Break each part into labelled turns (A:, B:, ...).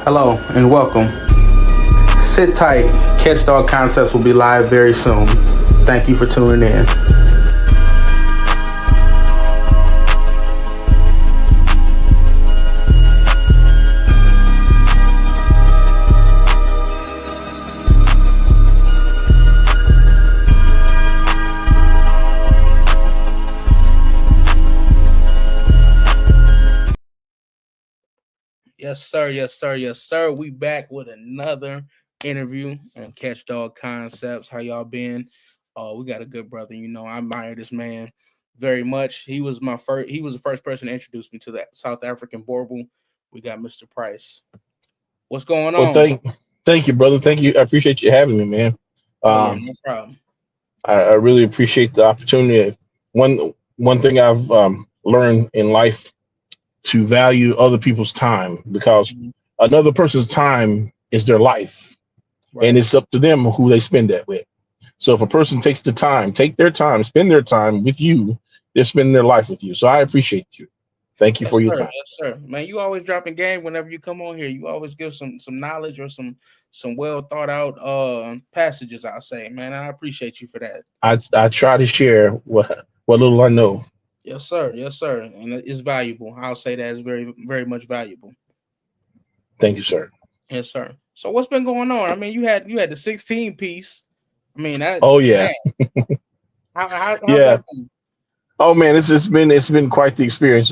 A: Hello and welcome. Sit tight. Catch Dog Concepts will be live very soon. Thank you for tuning in. Yes, sir. Yes, sir. Yes, sir. We back with another interview on Catch Dog Concepts. How y'all been? We got a good brother. You know, I admire this man very much. He was my first. He was the first person to introduce me to that South African boerboel. We got Mr. Price. What's going
B: Well,
A: on?
B: thank you, brother. Thank you. I appreciate you having me, man.
A: Oh yeah,
B: Um,
A: no problem.
B: I really appreciate the opportunity. One thing I've learned in life to value other people's time because
A: Mhm.
B: another person's time is their life, and
A: Right.
B: it's up to them who they spend that with. So if a person takes the time, take their time, spend their time with you, they're spending their life with you. So I appreciate you. Thank you for
A: Yes,
B: your
A: sir.
B: time.
A: Yes, sir. Man, you always dropping game whenever you come on here. You always give some knowledge or some well thought out passages. I'll say, man, I appreciate you for that.
B: I try to share what little I know.
A: Yes, sir. Yes, sir. And it's valuable. I'll say that is very much valuable.
B: Thank you, sir.
A: Yes, sir. So what's been going on? I mean, you had the 16 piece. I mean that
B: Oh
A: man.
B: yeah,
A: How's
B: yeah.
A: that been?
B: Oh man, it's been quite the experience.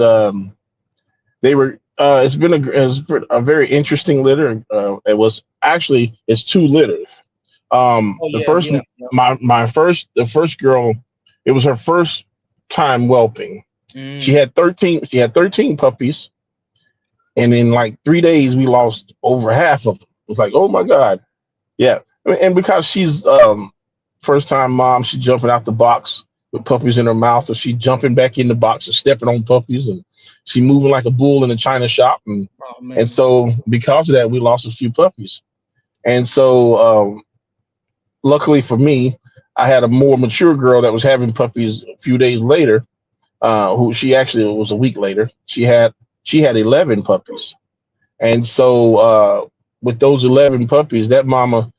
B: They were it's a very interesting litter. It's two litters.
A: Oh
B: The
A: yeah,
B: first
A: yeah, yeah.
B: the first girl, it was her first time whelping.
A: Mm,
B: She had 13 puppies, and in like 3 days we lost over half of them. It was like, oh my god, yeah. And because she's first time mom, she jumping out the box with puppies in her mouth, or she jumping back in the box and stepping on puppies, and she moving like a bull in a china shop,
A: oh
B: and
A: man.
B: so because of that, we lost a few puppies. And so luckily for me, I had a more mature girl that was having puppies a few days later. Who she actually was a week later. She had 11 puppies, and so with those 11 puppies, that mama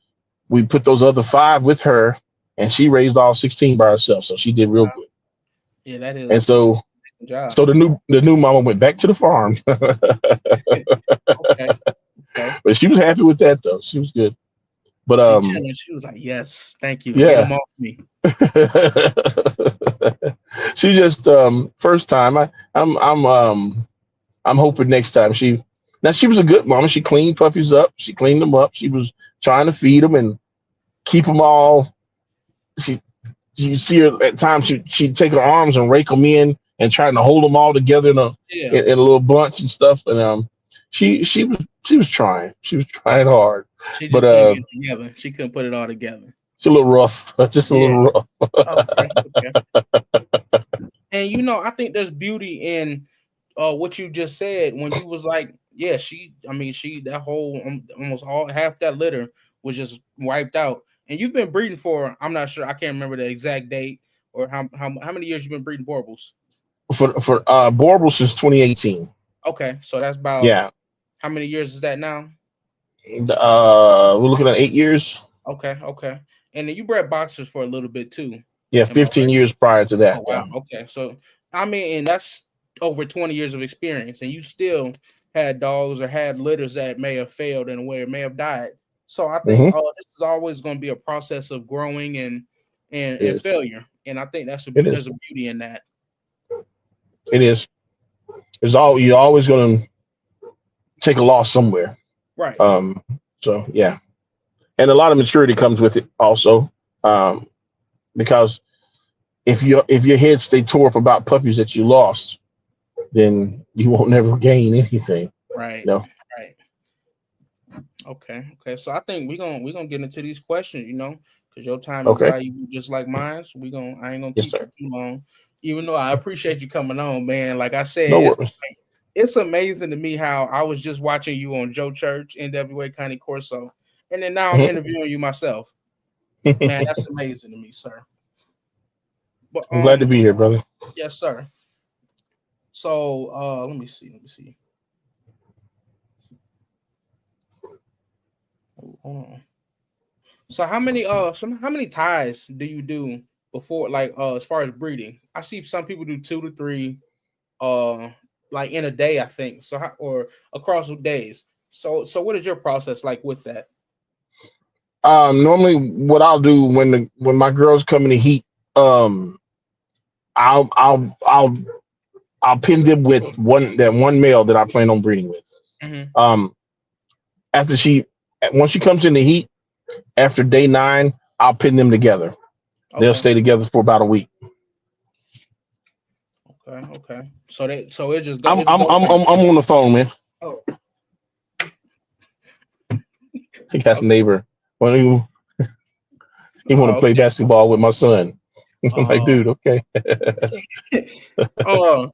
B: we put those other five with her, and she raised all 16 by herself. So she did real good.
A: Yeah, that
B: And
A: is
B: so
A: a job.
B: so the new mama went back to the farm,
A: Okay, okay.
B: but she was happy with that though. She was good. But
A: She chilling. She was like, "Yes, thank you. Get them
B: yeah,
A: off me."
B: she just first time. I'm hoping next time she was a good mama. She cleaned puppies up. She cleaned them up. She was trying to feed them and keep them all. She you see her at times she'd take her arms and rake them in and trying to hold them all together in a
A: Yeah,
B: in a little bunch and stuff. And she was trying. She was trying hard,
A: she
B: but
A: just couldn't get it together. She couldn't put it all together.
B: she's a little rough. Just a
A: Yeah.
B: little rough.
A: Okay. Okay. And I think there's beauty in what you just said when you was like, yeah, I mean, that whole almost all half that litter was just wiped out. And you've been breeding for, I'm not sure, I can't remember the exact date or how many years you've been breeding boerboels.
B: For boerboel since 2018.
A: Okay, so that's about
B: Yeah,
A: how many years is that now?
B: we're looking at 8 years.
A: Okay, okay. And then you bred boxers for a little bit too.
B: Yeah,
A: Am I
B: 15
A: right?
B: years prior to that.
A: Oh
B: Yeah.
A: wow. Okay. So I mean, and that's over 20 years of experience, and you still had dogs or had litters that may have failed in a way or may have died. So I think
B: Hmm.
A: this is always going to be a process of growing and
B: It
A: and
B: is.
A: failure. And I think
B: It is.
A: there's a beauty in that.
B: It is. You're always going to take a loss somewhere.
A: Right.
B: Um. So yeah, and a lot of maturity comes with it also. Um. Because if your head stay tore up about puppies that you lost, then you won't never gain anything.
A: Right.
B: No.
A: Right. Okay. Okay. So I think we're gonna get into these questions, because your time is
B: Okay.
A: valuable just like mine. So I ain't gonna
B: Yes,
A: keep you
B: sir.
A: too long. Even though I appreciate you coming on, man. Like I said,
B: No worries.
A: it's amazing to me how I was just watching you on Joe Church, NWA County Corso, and then now I'm
B: Mhm.
A: interviewing you myself. Man, that's amazing to me, sir. But
B: I'm glad to be here, brother.
A: yes, sir. So let me see. Hold on. So how many ties do you do before, like, as far as breeding? I see some people do 2 to 3 uh like in a day, I think. So or across the days. So what is your process like with that?
B: Normally, what I'll do when my girls come in the heat, um, I'll I'll I'll I'll pin them with one male that I plan on breeding with.
A: Hmm.
B: Um, after she once she comes in the heat after day 9, I'll pin them together. They'll
A: Okay.
B: stay together for about a week.
A: Okay. So it just go
B: I'm
A: it's
B: I'm
A: go
B: I'm
A: time.
B: I'm, I'm on the phone, man.
A: Oh,
B: I got a
A: okay.
B: neighbor. Well, he want to
A: Oh,
B: play
A: okay.
B: basketball with my son. I'm like,
A: Uh,
B: dude, okay.
A: oh,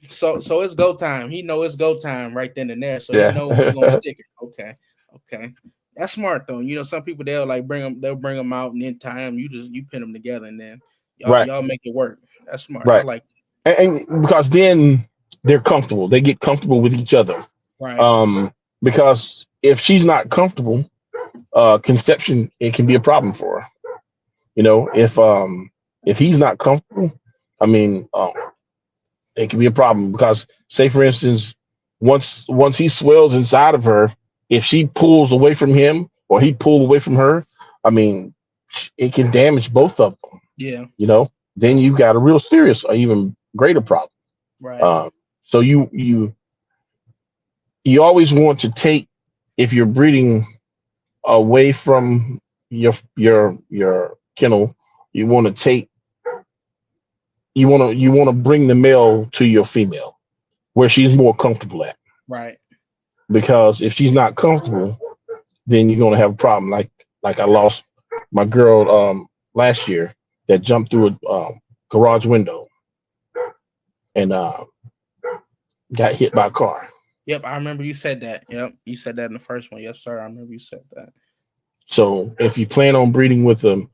A: so it's go time. He know it's go time right then and there. So he
B: Yeah.
A: know he gonna stick it. Okay. Okay. That's smart though. Some people they'll like they'll bring them out and then tie them. You pin them together and then
B: Right.
A: y'all make it work. That's smart. I
B: Right.
A: like.
B: And because then they're comfortable. They get comfortable with each other.
A: Right.
B: Um, because if she's not comfortable, conception it can be a problem for her. If he's not comfortable, I mean, it can be a problem because, say for instance, once he swells inside of her, if she pulls away from him or he pull away from her, I mean, it can damage both of them.
A: Yeah.
B: Then you've got a real serious or even greater problem.
A: Right.
B: Uh, so you always want to take, if you're breeding away from your kennel, you want to take you want to bring the male to your female where she's more comfortable at,
A: Right.
B: because if she's not comfortable, then you're going to have a problem, like I lost my girl last year that jumped through a garage window and got hit by a car.
A: Yep. I remember you said that. Yep. You said that in the first one. Yes, sir. I remember you said that.
B: So if you plan on breeding with a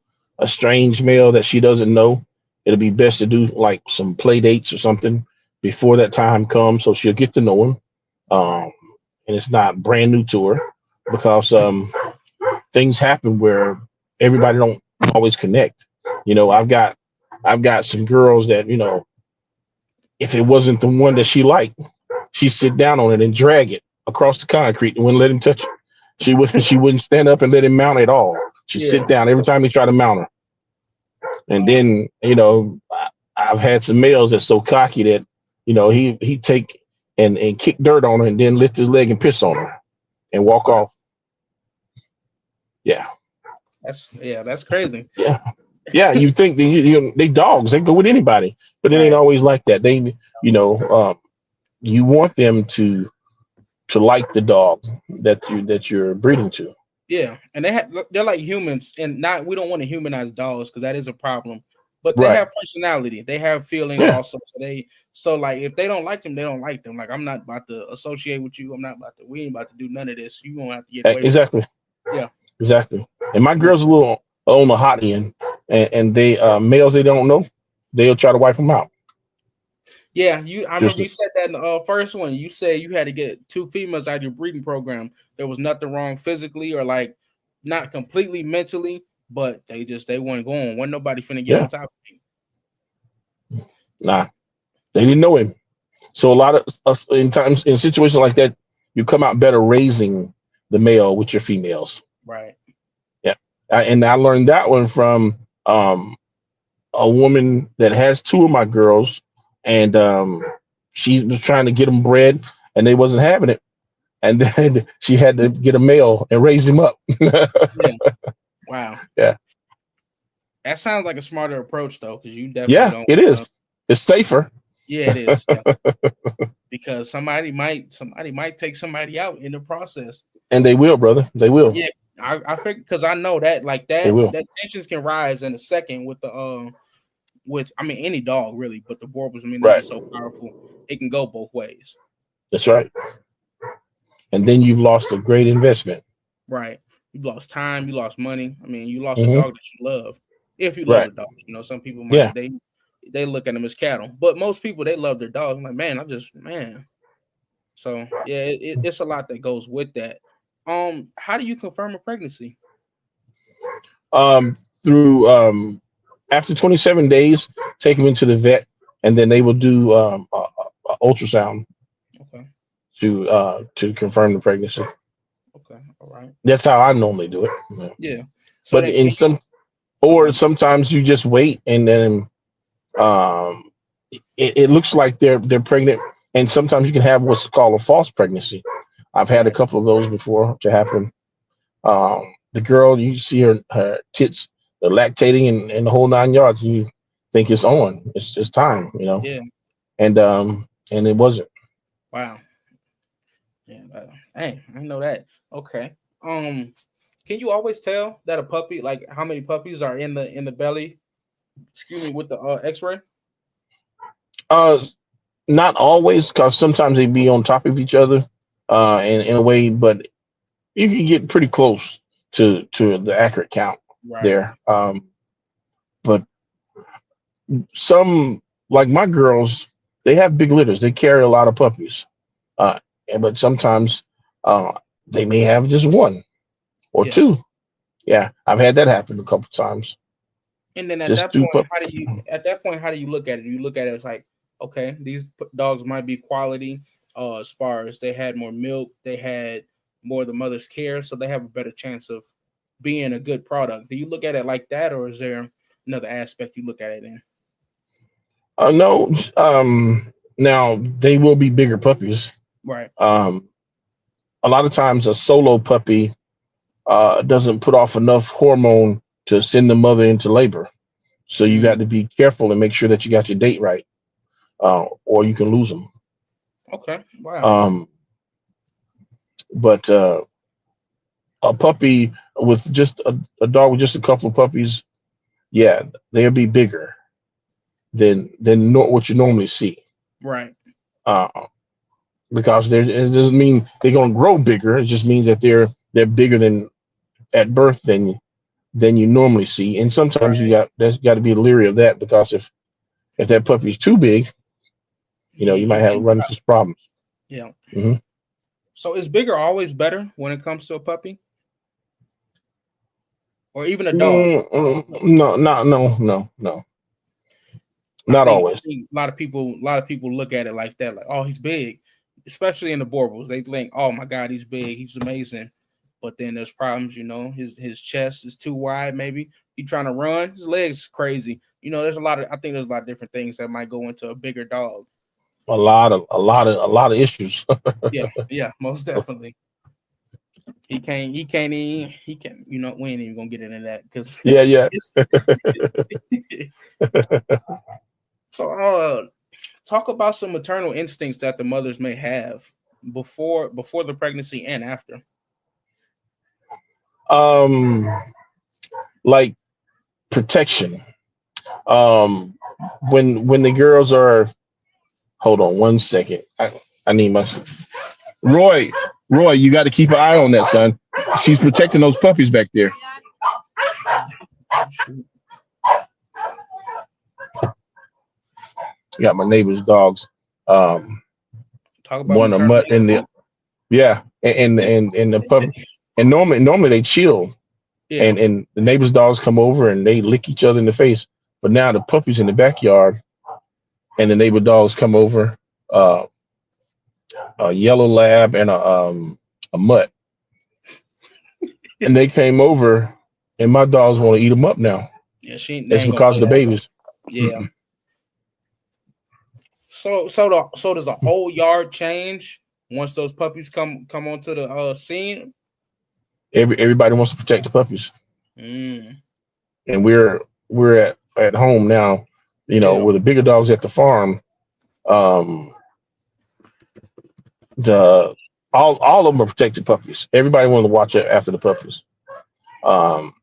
B: strange male that she doesn't know, it'll be best to do like some play dates or something before that time comes, so she'll get to know him,
A: Right.
B: um, and it's not brand new to her, because things happen where everybody don't always connect.
A: Yeah.
B: I've got some girls that, if it wasn't the one that she liked, she'd sit down on it and drag it across the concrete and wouldn't let him touch it. She wouldn't stand up and let him mount at all. She'd sit
A: Yeah.
B: down every time he tried to mount her. And
A: Wow.
B: then, I've had some males that's so cocky that, he take and kick dirt on her and then lift his leg and piss on her and walk
A: Wow.
B: off. Yeah.
A: That's crazy.
B: Yeah. Yeah. You think they dogs, they go with anybody, but it ain't
A: Right.
B: always like that. You want them to like the dog that you're breeding to.
A: Yeah, and they're like humans, and not we don't want to humanize dogs because that is a problem. But they
B: Right.
A: have personality, they have feelings
B: Yeah.
A: also. So like if they don't like them, they don't like them. Like I'm not about to associate with you. I'm not about to. We ain't about to do none of this. You gonna have to get away from.
B: Exactly.
A: Yeah,
B: Exactly. And my
A: most
B: girl's a little on the hot end, and they males they don't know, they'll try to wipe them out.
A: yeah. You I
B: Just
A: remember you said that in the first one. You said you had to get 2 females out of your breeding program. There was nothing wrong physically or like not completely mentally, but they weren't going. Wasn't nobody finna get
B: yeah,
A: on top of me.
B: nah, they didn't know him. So a lot of us in situations like that, you come out better raising the male with your females.
A: Right.
B: Yeah, and I learned that one from um, a woman that has two of my girls, and she was trying to get them bred, and they wasn't having it, and then she had to get a male and raise him up.
A: Yeah. Wow.
B: Yeah,
A: That sounds like a smarter approach though, because you definitely
B: yeah,
A: don't.
B: it is. It's safer,
A: Yeah, it is. Yeah, because somebody might take somebody out in the process.
B: and they will, brother. They will.
A: Yeah, I think because I know that like
B: They will.
A: that tensions can rise in a second with the with I mean any dog really, but the borbals, I mean they're
B: Right.
A: just so powerful. It can go both ways.
B: That's right. And then you've lost a great investment.
A: Right. You lost time. You lost money. I mean, you lost a
B: Hmm.
A: dog that you love. If you love
B: Right.
A: the dogs, some people
B: Yeah.
A: might they look at them as cattle, but most people they love their dogs. I'm like, man, I just man. So yeah, it's a lot that goes with that. How do you confirm a pregnancy?
B: Um, through after 27 days, take them into the vet, and then they will do a ultrasound
A: Okay.
B: to confirm the pregnancy.
A: Okay. All right.
B: That's how I normally do it. Yeah.
A: Yeah. So
B: But
A: then,
B: in
A: can you?
B: some,
A: Oh,
B: or
A: my.
B: sometimes you just wait, and then um, it looks like they're pregnant, and sometimes you can have what's called a false pregnancy. I've had a
A: Right.
B: couple of those before to happen. The girl, you see her tits, they're lactating and the whole 9 yards. And you think it's on, it's time,
A: Yeah.
B: and it wasn't.
A: Wow. Yeah. Hey, I know that. Okay. Can you always tell that a puppy, like how many puppies are in the belly? Excuse me, with the X-ray.
B: Uh, Not always, because sometimes they be on top of each other, in a way, but you can get pretty close to the accurate count
A: Right.
B: there. But some, like my girls, they have big litters. They carry a lot of puppies. Uh, but sometimes uh, they may have just one or
A: Yeah.
B: two. Yeah, I've had that happen a couple times.
A: And then at
B: Just
A: that
B: two
A: point,
B: pup.
A: how do you look at it? You look at it as like, okay, these dogs might be quality. As far as they had more milk, they had more of the mother's care, so they have a better chance of being a good product. Do you look at it like that, or is there another aspect you look at it in?
B: No, now they will be bigger puppies.
A: Right.
B: Um, a lot of times, a solo puppy doesn't put off enough hormone to send the mother into labor. So you
A: Mm,
B: got to be careful and make sure that you got your date right, or you can lose them.
A: okay. Wow.
B: Um, but a puppy with just a dog with just a couple of puppies, yeah, they'll be bigger than what you normally see.
A: Right.
B: Uh, because it doesn't mean they're going to grow bigger. It just means that they're bigger than at birth than you normally see. And sometimes
A: Right.
B: that's got to be leery of that, because if that puppy's too big, you might
A: He
B: have
A: can.
B: run into some problems.
A: Yeah.
B: Hmm.
A: So is bigger always better when it comes to a puppy or even a dog?
B: No, no, not
A: I
B: always.
A: think a lot of people look at it like that, like, oh, he's big, especially in the boerboels. They think, oh my god, he's big, he's amazing. But then there's problems, his chest is too wide, maybe. He trying to run, his legs crazy. There's a lot of different things that might go into a bigger dog.
B: A lot of issues.
A: Yeah, yeah, most definitely. We ain't even gonna get into that because
B: Yeah, yeah.
A: it's so talk about some maternal instincts that the mothers may have before the pregnancy and after.
B: um, like protection. Um, when the girls are, hold on one second. I need my Roy. Roy, you got to keep an eye on that, son. She's protecting those puppies back there.
A: Oh, shoot.
B: Got my neighbor's dogs. Um,
A: Talk about
B: one a
A: maternal
B: mutt and
A: instinct.
B: yeah, and the pup. And normally they chill,
A: Yeah,
B: and the neighbor's dogs come over and they lick each other in the face. But now the puppies in the backyard and the neighbor dogs come over. Uh, a yellow lab and a mutt, and they came over, and my dogs want to eat them up now.
A: yeah, they
B: It's
A: ain't gonna
B: because
A: play
B: of the
A: that.
B: babies.
A: Yeah. So does a whole yard change once those puppies come onto the scene?
B: Everybody wants to protect the puppies,
A: Mm,
B: and we're at home now.
A: yeah,
B: With the bigger dogs at the farm, um, the all of them are protected puppies. Everybody wanted to watch it after the puppies. Um,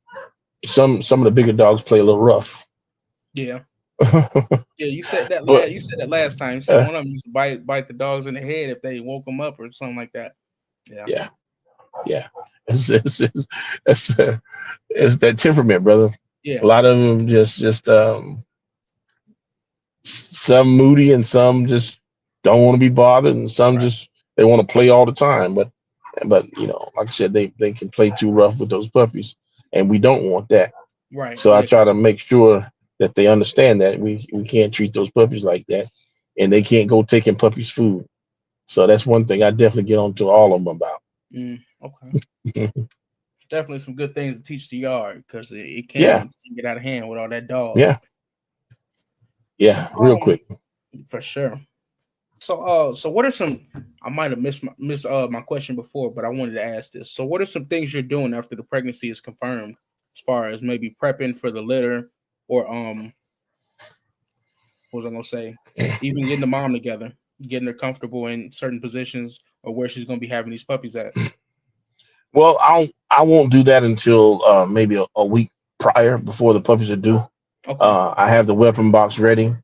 B: some of the bigger dogs play a little rough,
A: yeah, yeah.
B: but
A: You said that last time. You said
B: uh,
A: one of them used to bite the dogs in the head if they woke them up or something like that. Yeah,
B: yeah, yeah. It's, it's that temperament, brother. A
A: yeah,
B: lot of them just some moody, and some just don't want to be bothered, and some
A: right.
B: just they want to play all the time. But But like I said, they can play too rough with those puppies, and we don't want that.
A: Right.
B: So I
A: Yeah.
B: try to make sure that they understand that we can't treat those puppies like that, and they can't go taking puppies' food. So that's one thing I definitely get on to all of them about.
A: Okay. Definitely some good things to teach the yard because it
B: Yeah,
A: can get out of hand with all that dog.
B: yeah,
A: So
B: yeah. Real quick.
A: for sure. So what are some? I might have missed my question before, but I wanted to ask this. So what are some things you're doing after the pregnancy is confirmed, as far as maybe prepping for the litter, or what was I gonna say? Even getting the mom together, getting her comfortable in certain positions or where she's gonna be having these puppies at.
B: Well, I won't do that until maybe a week prior before the puppies are due.
A: Okay.
B: I have the weapon box ready,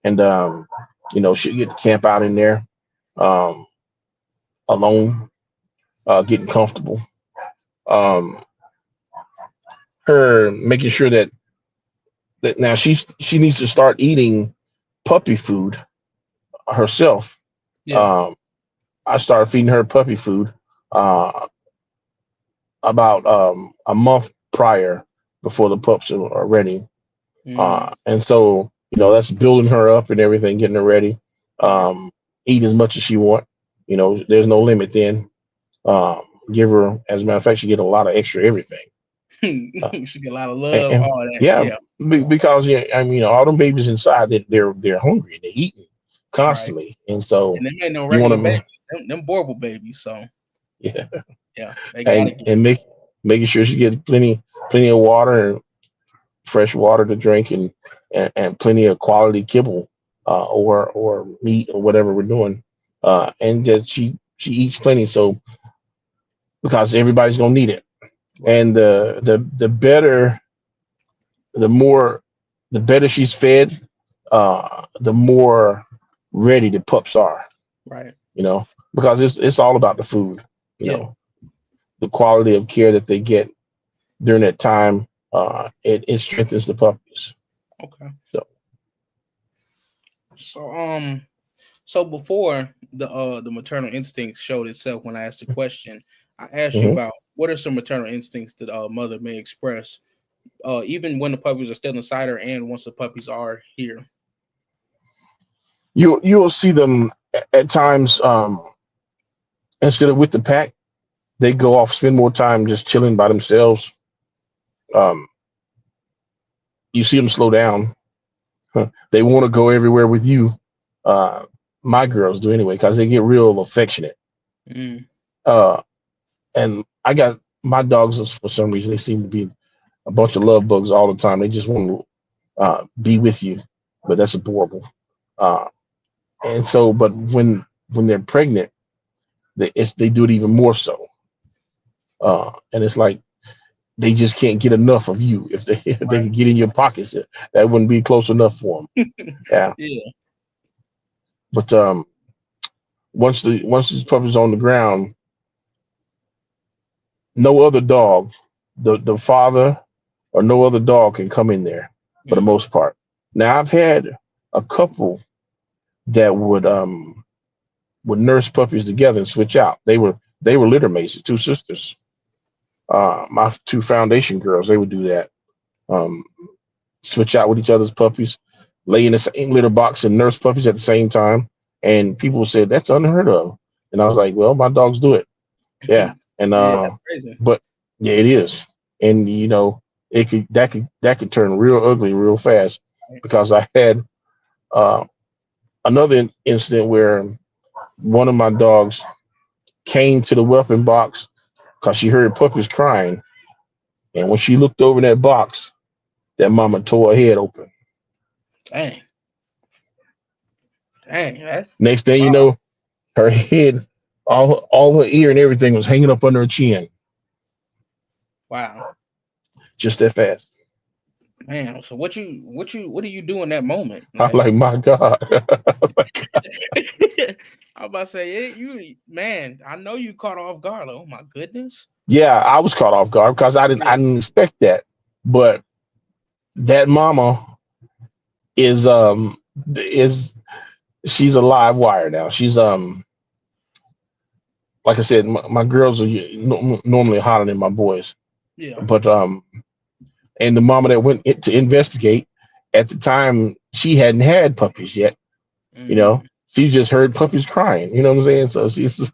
B: and she'll get to camp out in there um, alone, getting comfortable. Um, her making sure that now she needs to start eating puppy food herself.
A: Yeah.
B: Um, I started feeding her puppy food uh, about a month prior before the pups are ready.
A: Mm,
B: And so, that's building her up and everything, getting her ready.
A: right.
B: Eat as much as she want. There's no limit then. Um, Give her, as a matter of fact, she get a lot of extra everything. Uh,
A: She get a lot of love,
B: and
A: all that.
B: yeah,
A: Yeah.
B: because yeah, I mean, all them babies inside, they're hungry, they're eating
A: Right.
B: constantly, and so
A: And them ain't no
B: you want
A: regular babies.
B: to,
A: Them boerboel babies. So
B: yeah,
A: yeah, they gotta
B: and
A: get.
B: making sure she get plenty of water, fresh water to drink, and plenty of quality kibble, or meat or whatever we're doing, and that she eats plenty, so because everybody's gonna need it,
A: Right.
B: and the better, the more, the better she's fed, the more ready the pups are,
A: Right.
B: because it's all about the food, you
A: Yeah.
B: know, the quality of care that they get during that time, it strengthens the puppies.
A: Okay.
B: So.
A: So so before the maternal instinct showed itself when I asked the question, I asked you
B: Mhm.
A: about what are some maternal instincts that a mother may express, even when the puppies are still inside her and once the puppies are here.
B: You'll see them at times, instead of with the pack, they go off, spend more time just chilling by themselves. Um, you see them slow down. They want to go everywhere with you. Uh, my girls do anyway because they get real affectionate.
A: Mm,
B: Uh, and I got my dogs, for some reason, they seem to be a bunch of love bugs all the time. They just want to be with you, but that's adorable. Uh, and so, but when they're pregnant, they do it even more so. And it's like they just can't get enough of you. If they if they
A: right.
B: could get in your pockets, that wouldn't be close enough for them. Yeah,
A: Yeah.
B: but once this puppy's on the ground, no other dog, the father or no other dog can come in there for the
A: Mm,
B: most part. Now I've had a couple that would nurse puppies together and switch out. They were litter mates, the two sisters. My two foundation girls, they would do that. Um, Switch out with each other's puppies, lay in the same litter box and nurse puppies at the same time. And people said that's unheard of. And I was like, well, my dogs do it. Yeah. And
A: yeah, that's crazy.
B: but yeah, it is. And that could turn real ugly real fast,
A: Right.
B: because I had uh another incident where one of my dogs came to the weapon box because she heard puppies crying. And when she looked over in that box, that mama tore her head open.
A: Dang, dang, that's
B: Next thing you
A: wow,
B: know, her head, all her ear and everything was hanging up under her chin,
A: wow,
B: just that fast.
A: man. So what do you do in that moment?
B: I'm
A: Like,
B: like, my God.
A: I'm about to say, you man, I know you caught off guard. Like, oh my goodness.
B: Yeah, I was caught off guard because I
A: Yeah.
B: didn't expect that. But that mama is is she's a live wire now. She's like I said, my girls are normally hotter than my boys.
A: Yeah.
B: But and the mama that went to investigate at the time, she hadn't had puppies yet. You know,
A: Mm,
B: she just heard puppies crying. You know what I'm saying? So she's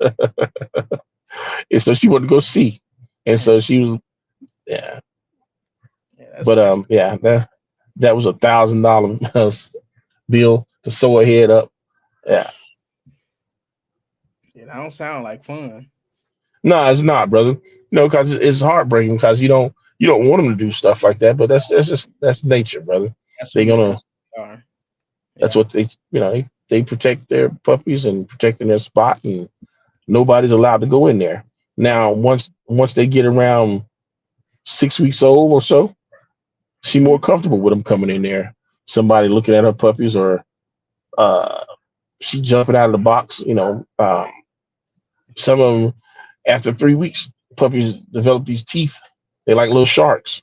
B: and so she wanted to go see, and so
A: man.
B: she was yeah.
A: Yeah,
B: But
A: that's
B: yeah, that was $1,000 bill to sew her head up. Yeah,
A: yeah, that don't sound like fun.
B: no, it's not, brother. No, because it's heartbreaking because you don't want them to do stuff like that, but that's just that's nature, brother. They're gonna
A: That's what they are.
B: that's
A: Yeah.
B: what they protect their puppies and protecting their spot, and nobody's allowed to go in there. Now,
A: Right.
B: once they get around 6 weeks old or so, she more
A: Hmm.
B: comfortable with them coming in there. Somebody looking at her puppies, or uh, she jumping out of the box. Some of them after 3 weeks, puppies develop these teeth. They like little sharks,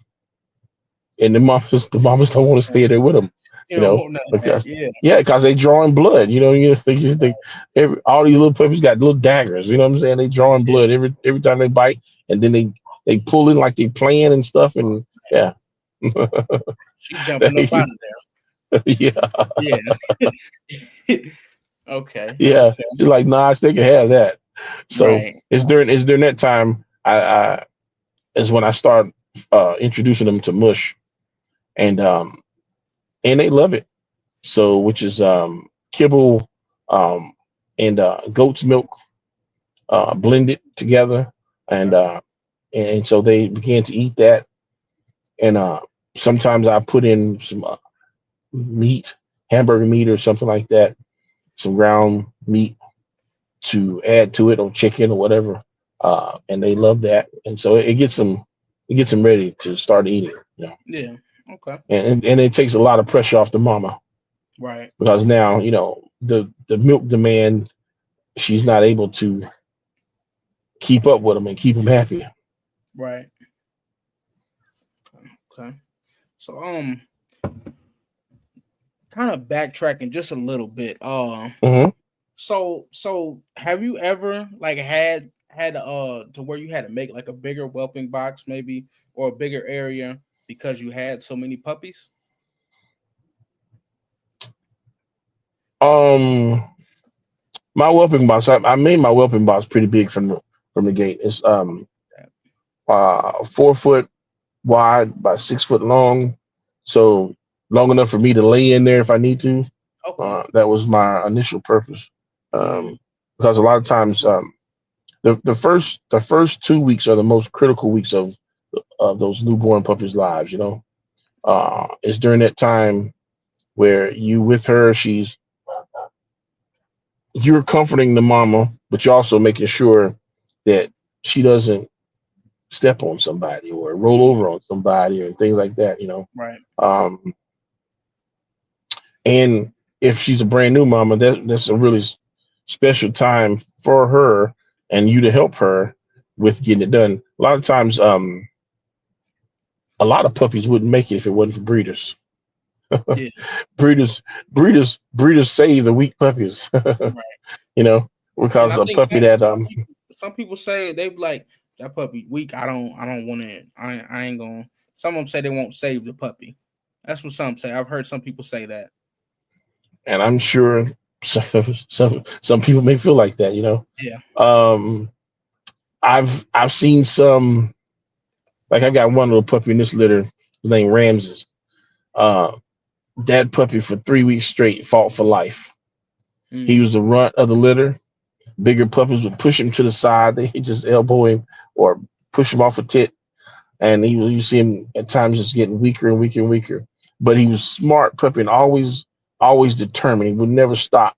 B: and the mamas don't want to stay there with them.
A: You
B: You
A: don't
B: know,
A: want none of that.
B: because
A: Yeah.
B: yeah, because they drawing blood. You think all these little puppies got little daggers. You know what I'm saying? They drawing
A: Yeah.
B: blood every time they bite, and then they pull in like they playing and stuff, and yeah.
A: She jumping up out of
B: Yeah,
A: there. Yeah. Okay.
B: yeah.
A: Okay.
B: She's like, nah, they can have that. So
A: Right.
B: it's during that time I is when I start introducing them to mush, and they love it. So which is kibble um, and goat's milk blended together, and
A: Okay.
B: uh, and so they began to eat that. And sometimes I put in some meat, hamburger meat or something like that, some ground meat to add to it, or chicken or whatever. And they love that, and so it gets them ready to start eating.
A: Yeah. Okay.
B: And it takes a lot of pressure off the mama,
A: Right.
B: because now the milk demand, she's not able to keep up with them and keep them happy.
A: Right. Okay. So kind of backtracking just a little bit.
B: Hmm.
A: So have you ever like had to where you had to make like a bigger whelping box maybe, or a bigger area because you had so many puppies?
B: Um, my whelping box, I made my whelping box pretty big from the gate. It's 4 foot wide by 6 foot long, so long enough for me to lay in there if I need to.
A: Okay.
B: That was my initial purpose,
A: Mm,
B: because a lot of times the first 2 weeks are the most critical weeks of those newborn puppies' lives. It's during that time where you with her, you're comforting the mama, but you're also making sure that she doesn't step on somebody or roll
A: mm,
B: over on somebody and things like that.
A: right.
B: Um, and if she's a brand new mama, that's a really special time for her and you to help her with getting it done. A lot of times, a lot of puppies wouldn't make it if it wasn't for breeders.
A: Yeah.
B: Breeders save the weak puppies.
A: Right.
B: you know,
A: And
B: because
A: I
B: a
A: think
B: puppy that
A: some people say they be like that puppy weak. I don't want it. I ain't gonna. Some of them say they won't save the puppy. That's what some say. I've heard some people say that.
B: and I'm sure some people may feel like that.
A: Yeah.
B: Um, I've seen some, like I've got one little puppy in this litter. His name Ramses. Uh, that puppy for 3 weeks straight fought for life. He
A: Mm,
B: was the runt of the litter. Bigger puppies would push him to the side. They just elbow him or push him off a tit, and you see him at times just getting weaker and weaker and weaker. But he was smart puppy and always determined. He would never stop.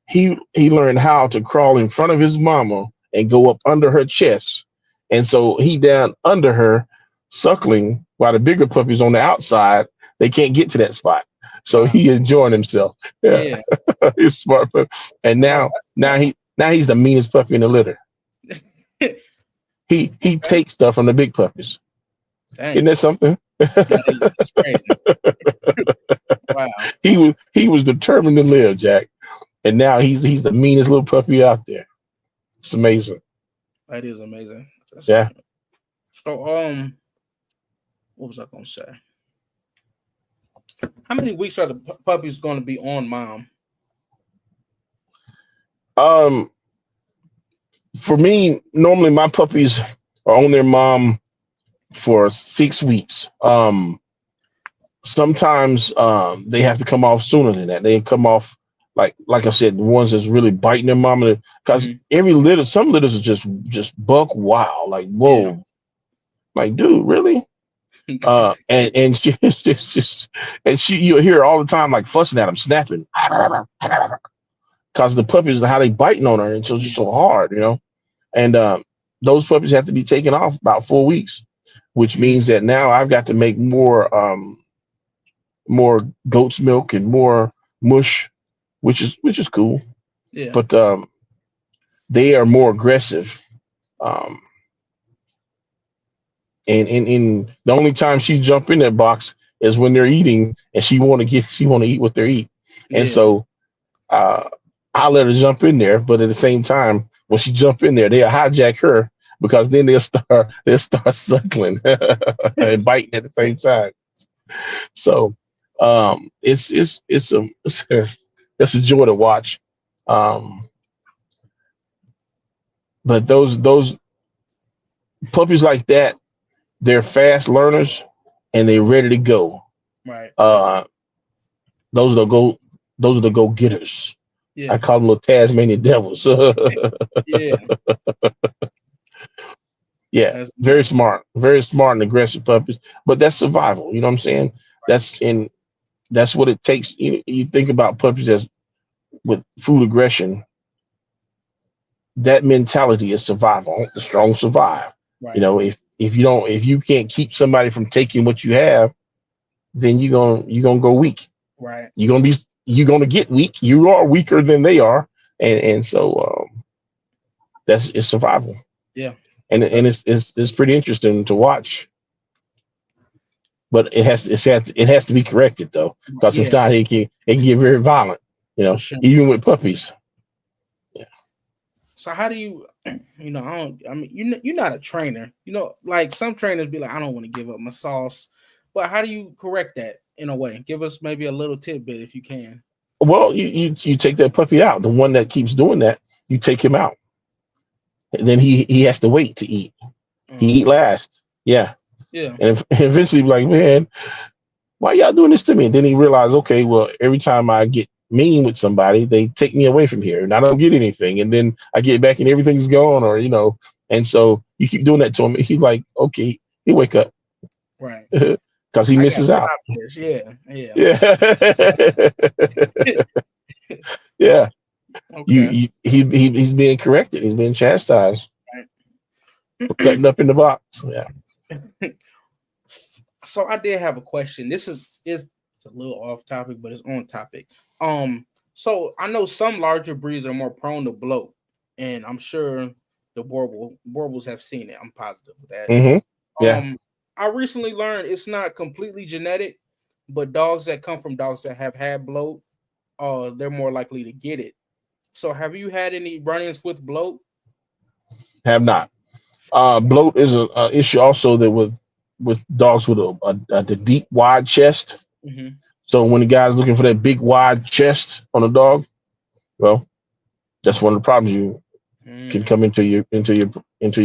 B: He learned how to crawl in front of his mama and go up under her chest, and so he down under her, suckling, while the bigger puppies on the outside, they can't get to that spot. So
A: wow.
B: he enjoying himself. Yeah,
A: Yeah.
B: he's smart puppy. And
A: Wow.
B: now he's the meanest puppy in the litter.
A: That's
B: He
A: okay.
B: takes stuff from the big puppies. Isn't
A: Dang.
B: that something?
A: That's crazy. Wow.
B: He was determined to live, Jack, and now he's the meanest little puppy out there. It's amazing.
A: That is amazing. That's,
B: Yeah.
A: so what was I gonna say? How many weeks are the puppies going to be on mom?
B: Um, for me, normally my puppies are on their mom for 6 weeks. Sometimes they have to come off sooner than that. They come off like I said, the ones that's really biting their mama. Because
A: Hmm.
B: every litter, some litters are just buck wild. Like
A: Yeah.
B: whoa, like dude, really? And she, it's just and she you hear her all the time like fussing at him, snapping. Because the puppies, how they biting on her, and so it's just
A: Yeah.
B: so hard, And those puppies have to be taken off about 4 weeks, which
A: Mm,
B: means that now I've got to make more goat's milk and more mush, which is cool.
A: yeah.
B: But they are more aggressive. Um, and the only time she jump in that box is when they're eating, and she want to eat what they're eating, and
A: Yeah.
B: so uh, I let her jump in there. But at the same time, when she jump in there, they'll hijack her because then they'll start suckling and biting at the same time. So it's a joy to watch. Um, but those puppies like that, they're fast learners and they're ready to go.
A: Right.
B: Uh, those are the go those are the go getters. I
A: Yeah.
B: call them little Tasmanian devils.
A: Yeah.
B: Yeah,
A: That's nice.
B: very smart and aggressive puppies. But that's survival. You know what I'm saying?
A: Right.
B: That's what it takes. You think about puppies as with food aggression. That mentality is survival. The strong survive.
A: Right.
B: If you can't keep somebody from taking what you have, then you're gonna go weak.
A: Right.
B: You're gonna get weak. You are weaker than they are, and so that's it's survival.
A: Yeah.
B: And
A: That's
B: it's pretty interesting to watch. But it has to be corrected though, because if
A: yeah,
B: not, it can get very violent.
A: for sure.
B: Even with puppies. Yeah.
A: So how do you, I don't. I mean, you're not a trainer. Like some trainers be like, I don't want to give up my sauce, but how do you correct that in a way? Give us maybe a little tidbit if you can.
B: Well, you take that puppy out. The one that keeps doing that, you take him out. And then he has to wait to eat. He eat
A: Okay.
B: last. Yeah.
A: Yeah.
B: And eventually be like, man, why y'all doing this to me? And then he realized, okay, well, every time I get mean with somebody, they take me away from here and I don't get anything. And then I get back and everything's gone, and so you keep doing that to him. He's like, okay, he wake up
A: Right.
B: because he
A: I gotta
B: misses out.
A: stop this. Yeah. Yeah.
B: Yeah. Yeah.
A: Okay.
B: He's being corrected. He's being chastised for cutting up in the box. Yeah.
A: Right. So I did have a question. This is it's a little off topic, but it's on topic. So I know some larger breeds are more prone to bloat, and I'm sure the boerboels have seen it. I'm positive of that.
B: Hmm. Yeah.
A: Um, I recently learned it's not completely genetic, but dogs that come from dogs that have had bloat, they're more likely to get it. So have you had any run-ins with bloat?
B: Have not. Bloat is a issue also that with dogs with the deep wide chest.
A: Mm-hmm.
B: So when the guy's looking for that big wide chest on a dog, well, that's one of the problems you can
A: Mm,
B: come into your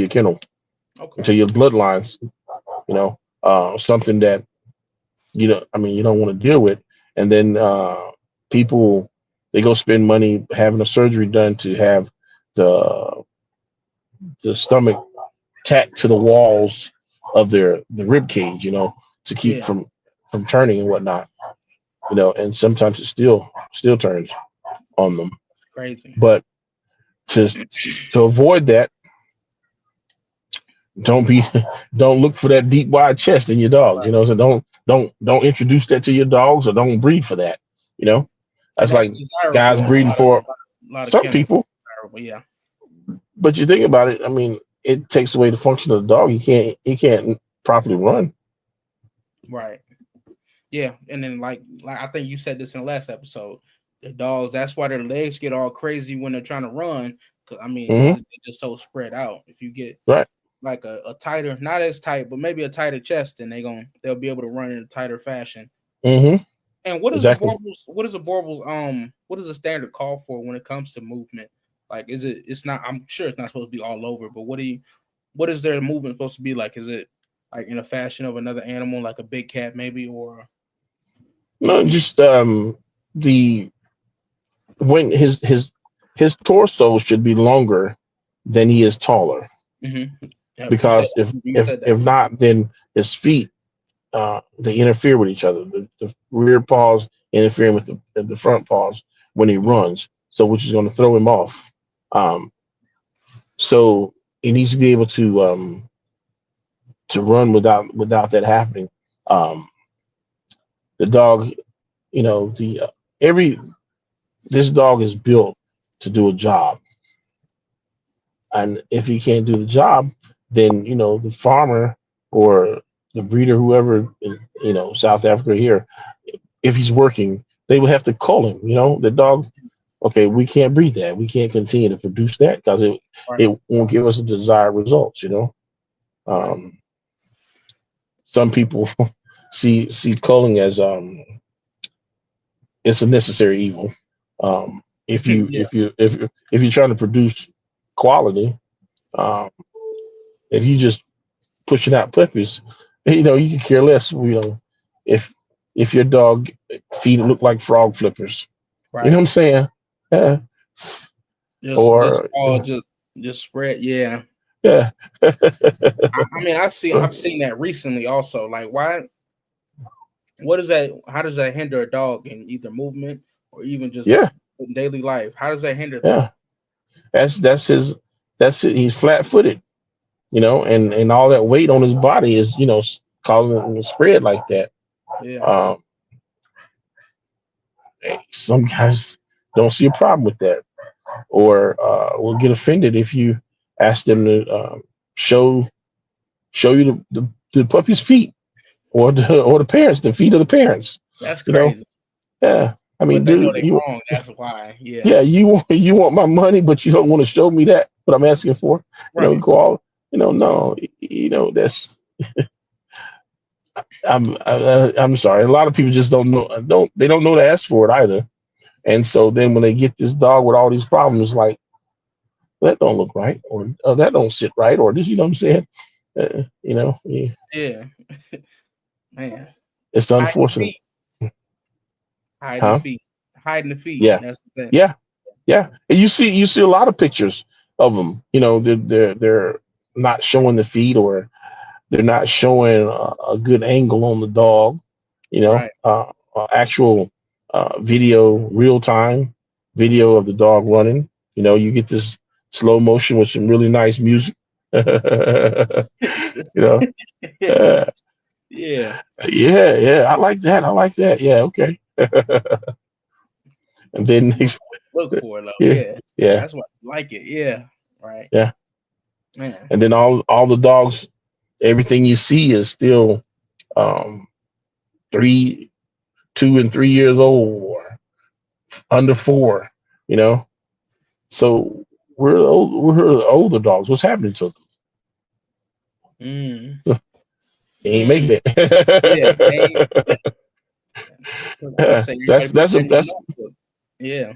B: kennel,
A: okay.
B: into your bloodlines. Something that I mean, you don't want to deal with, and then people they go spend money having a surgery done to have the the stomach tacked to the walls of the rib cage, to keep
A: Yeah,
B: from turning and whatnot, and sometimes it still turns on them.
A: it's crazy.
B: But to to avoid that, don't be don't look for that deep wide chest in your dogs. So don't introduce that to your dogs or don't breed for that. You know,
A: And
B: that's
A: that's
B: like
A: desirable
B: guys
A: in
B: breeding for
A: a lot of
B: some
A: kennels.
B: people,
A: Desirable, yeah.
B: but you think about it. I mean, it takes away the function of the dog. He can't properly run.
A: Right. Yeah, and then like I think you said this in the last episode. The dogs, that's why their legs get all crazy when they're trying to run I mean, because
B: Hmm.
A: it's just so spread out. If you get
B: Right.
A: like a tighter, not as tight, but maybe a tighter chest, then they'll be able to run in a tighter fashion.
B: Hmm.
A: And what is a
B: Exactly.
A: Borble's? What is a Borble's? What is the standard call for when it comes to movement? Like, is it? It's not. I'm sure it's not supposed to be all over. But what do you? What is their movement supposed to be like? Is it like in a fashion of another animal, like a big cat, maybe, or?
B: No, just the when his torso should be longer than he is taller,
A: Mm-hmm. Yeah, you said
B: because if
A: you
B: if
A: said that.
B: if not, then his feet they interfere with each other. The rear paws interfering with the front paws when he runs, so which is going to throw him off. Um, so he needs to be able to run without that happening. Um, the dog, the every this dog is built to do a job, and if he can't do the job, then the farmer or the breeder, whoever in South Africa here, if he's working, they would have to call him. The dog. Okay, we can't breed that. We can't continue to produce that because it
A: Right.
B: it won't give us the desired results.
A: Right.
B: Um, some people see culling as it's a necessary evil. If you
A: Yeah.
B: if you if you're trying to produce quality, um, if you just pushing out puppies, you can care less. If if your dog feet look like frog flippers, you know
A: Right.
B: what I'm saying? Yeah.
A: Just
B: Or
A: all just spread. Yeah.
B: yeah.
A: I mean, I've seen that recently also. Like, why? What is that? How does that hinder a dog in either movement or even just
B: Yeah,
A: in daily life? How does that hinder them?
B: yeah. That's his. That's it. He's flat footed, and all that weight on his body is causing him to spread like that.
A: Yeah.
B: Um, some guys don't see a problem with that, or will get offended if you ask them to show show you the puppy's feet, or the parents, the feet of the parents.
A: That's
B: You know,
A: crazy.
B: yeah. I
A: But
B: mean,
A: they know
B: dude,
A: they wrong. That's why. Yeah.
B: yeah, you want my money, but you don't want to show me that what I'm asking for.
A: Right.
B: Go all, no, that's I'm sorry. A lot of people just don't know to ask for it either. And so then when they get this dog with all these problems, like that don't look right, or that don't sit right, or this, you know what I'm saying? Yeah,
A: Yeah. Man.
B: it's
A: Hiding the
B: unfortunate,
A: feet. Hiding the
B: huh?
A: feet. Hiding the feet.
B: Yeah,
A: That's the thing.
B: yeah, yeah. And you see a lot of pictures of them. They're not showing the feet, or they're not showing a good angle on the dog.
A: Right.
B: Actual video, real time video of the dog running. You get this slow motion with some really nice music. you know, uh,
A: Yeah.
B: yeah. I like that. I like that. Yeah, okay. And then
A: You
B: next,
A: look for it though.
B: yeah,
A: Yeah. Yeah.
B: yeah,
A: That's why I like it. Yeah. Right.
B: yeah.
A: Man.
B: And then all the dogs, everything you see is still um, 2 and 3 years old, or under 4. You know, so we're the older dogs. What's happening to
A: Mm.
B: them? They ain't
A: Mm.
B: making
A: Yeah.
B: it.
A: I say
B: that's
A: everybody put
B: that's
A: that
B: a
A: in your
B: that's
A: notebook. Yeah.
B: a
A: Yeah.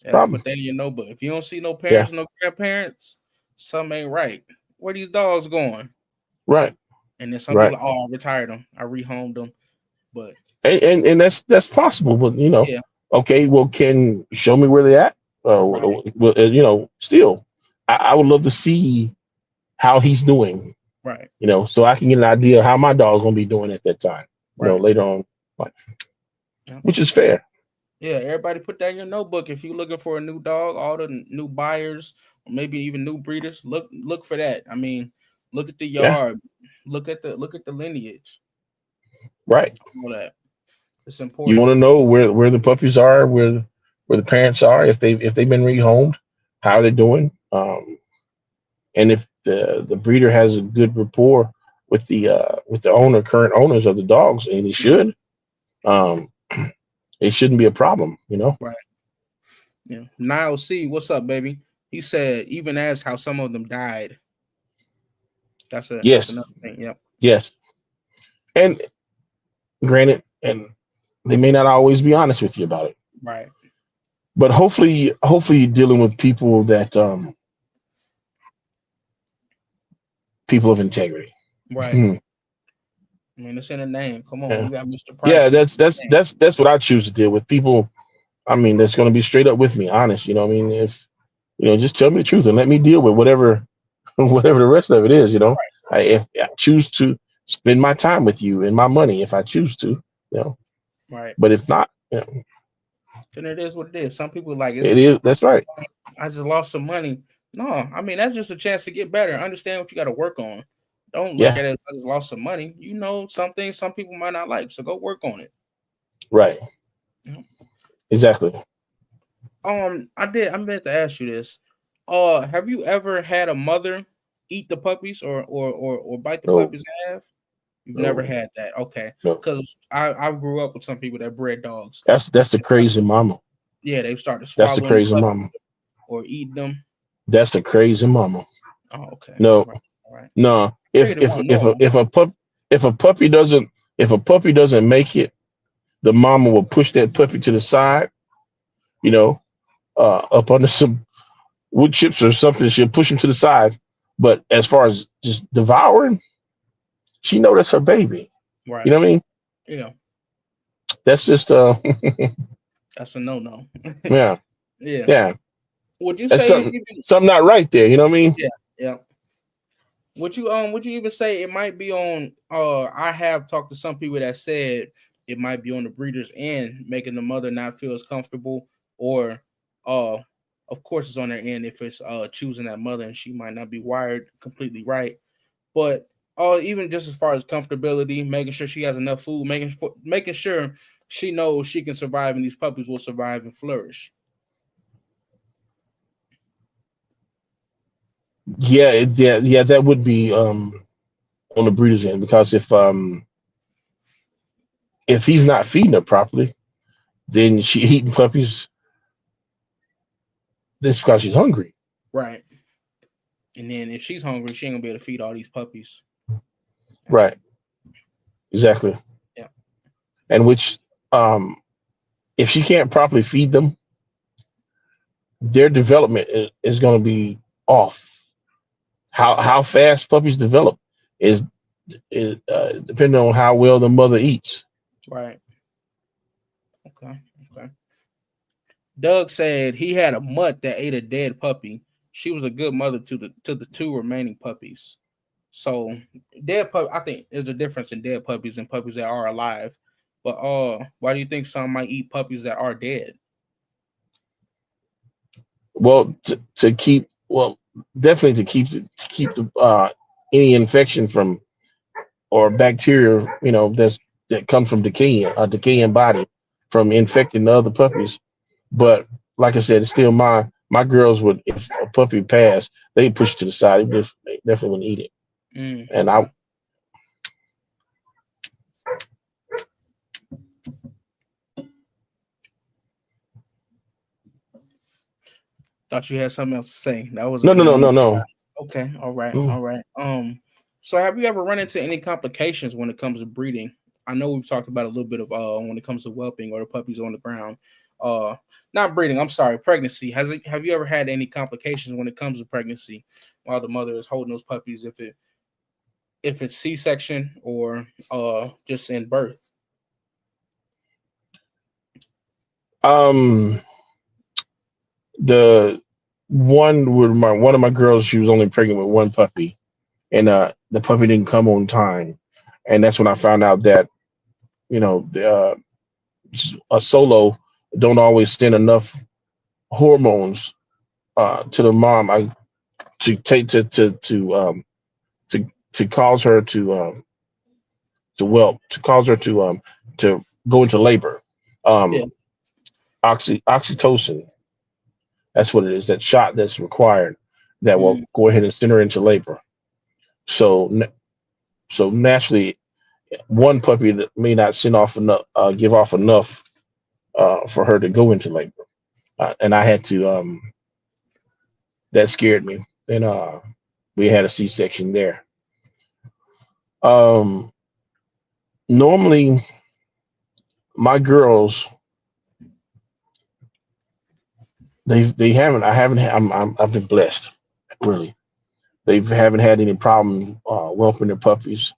A: Put
B: problem.
A: that in your notebook. If you don't see no
B: Yeah,
A: parents, no grandparents, something ain't right. Where these dogs going?
B: right,
A: And then some
B: right.
A: people, oh, I retired them. I rehomed them. But
B: And that's possible, but
A: yeah.
B: okay. Well, can show me where they at?
A: Right.
B: Well, still, I would love to see how he's doing.
A: Right.
B: So I can get an idea how my dog's gonna be doing at that time.
A: Right.
B: Later on, like,
A: Yeah.
B: which is fair.
A: Yeah, everybody put that in your notebook. If you're looking for a new dog, all the new buyers, or maybe even new breeders, look for that. I mean, look at the
B: Yeah,
A: yard, look at the lineage,
B: right.
A: all that. It's
B: You
A: important.
B: want to know where the puppies are, where the parents are, if they've been rehomed, how they're doing, and if the breeder has a good rapport with the current owners of the dogs, and he
A: Mhm.
B: should, um, it shouldn't be a problem.
A: Right. Yeah. Niall C, what's up, baby? He said even as how some of them died. That's
B: Yes,
A: another thing. Yep.
B: yes. And granted, and they may not always be honest with you about it,
A: Right.
B: but hopefully you're dealing with people that people of integrity.
A: Right.
B: Hmm.
A: I mean, it's in the name. Come on,
B: Yeah,
A: you got Mr.
B: yeah.
A: Price. It's in the name.
B: That's what I choose to deal with. People, I mean, that's going to be straight up with me, honest. You know, what I mean, if just tell me the truth and let me deal with whatever whatever the rest of it is. If I choose to spend my time with you and my money, if I choose to,
A: Right.
B: but if not,
A: Then it is what it is. Some people like it's.
B: it is. That's right.
A: I just lost some money. No, I mean that's just a chance to get better. Understand what you got to work on. Don't look
B: Yeah,
A: at it as I just lost some money. You know, some things some people might not like, so go work on it.
B: right.
A: Yeah.
B: Exactly.
A: I did. I meant to ask you this. Have you ever had a mother eat the puppies or bite the
B: No,
A: puppies in half? You've never
B: no,
A: had that, okay?
B: no.
A: Because I grew up with some people that bred dogs.
B: That's the crazy mama.
A: Yeah, they've started
B: That's the
A: swallowing the
B: crazy
A: puppy
B: mama.
A: or eating them.
B: That's the crazy mama.
A: Oh, okay, all
B: No,
A: right, all right.
B: no.
A: Figured it wasn't normal.
B: If a puppy doesn't make it, the mama will push that puppy to the side. You know, up under some wood chips or something. She'll push him to the side. But as far as just devouring, she know that's her baby. You
A: Right.
B: know what I mean?
A: Yeah,
B: That's just
A: that's a no no.
B: yeah,
A: Yeah.
B: yeah.
A: Would you
B: That's
A: say it's even?
B: something not right there. You know what I mean?
A: Yeah, yeah. Would you even say it might be on I have talked to some people that said it might be on the breeder's end, making the mother not feel as comfortable, or uh of course it's on their end if it's choosing that mother and she might not be wired completely right. But even just as far as comfortability, making sure she has enough food, making sure she knows she can survive and these puppies will survive and flourish.
B: Yeah, yeah. That would be on the breeder's end because if he's not feeding her properly, then she eating puppies. This because she's hungry.
A: Right. And then if she's hungry, she ain't gonna be able to feed all these puppies. Yeah.
B: Right. Exactly.
A: Yeah.
B: And which um if she can't properly feed them, their development is going to be off. How fast puppies develop is depending on how well the mother eats.
A: Right. Okay. Okay. Doug said he had a mutt that ate a dead puppy. She was a good mother to the two remaining puppies. So dead pup, I think there's a difference in dead puppies and puppies that are alive. But why do you think some might eat puppies that are dead?
B: Well, to keep well definitely to keep the any infection from or bacteria that come from decaying a decaying body from infecting the other puppies. But like I said, it's still my girls would if a puppy passed, they push it to the side. They definitely wouldn't eat it. And I
A: Okay. Thought you had something else to say. That was a
B: no no no no
A: moment.
B: no.
A: Okay. All right.
B: Mm.
A: All right. So have you ever run into any complications when it comes to breeding? I know we've talked about a little bit of when it comes to whelping or the puppies on the ground. Uh Not breeding, I'm sorry, pregnancy. Have you ever had any complications when it comes to pregnancy while the mother is holding those puppies if it's C-section or just in birth?
B: Um, the one of my girls, she was only pregnant with one puppy, and the puppy didn't come on time, and that's when I found out that a solo don't always send enough hormones to the mom to take to cause her to whelp to cause her to go into labor.
A: Yeah.
B: Um, oxytocin, that's what it is. That shot that's required that will
A: Mm,
B: go ahead and send her into labor. So so naturally, one puppy that may not send off enough, give off enough for her to go into labor, and I had to that scared me. And we had a C-section there. Um, Normally, my girls, they haven't. I haven't. I've been blessed, really. They haven't had any problem whelping their puppies.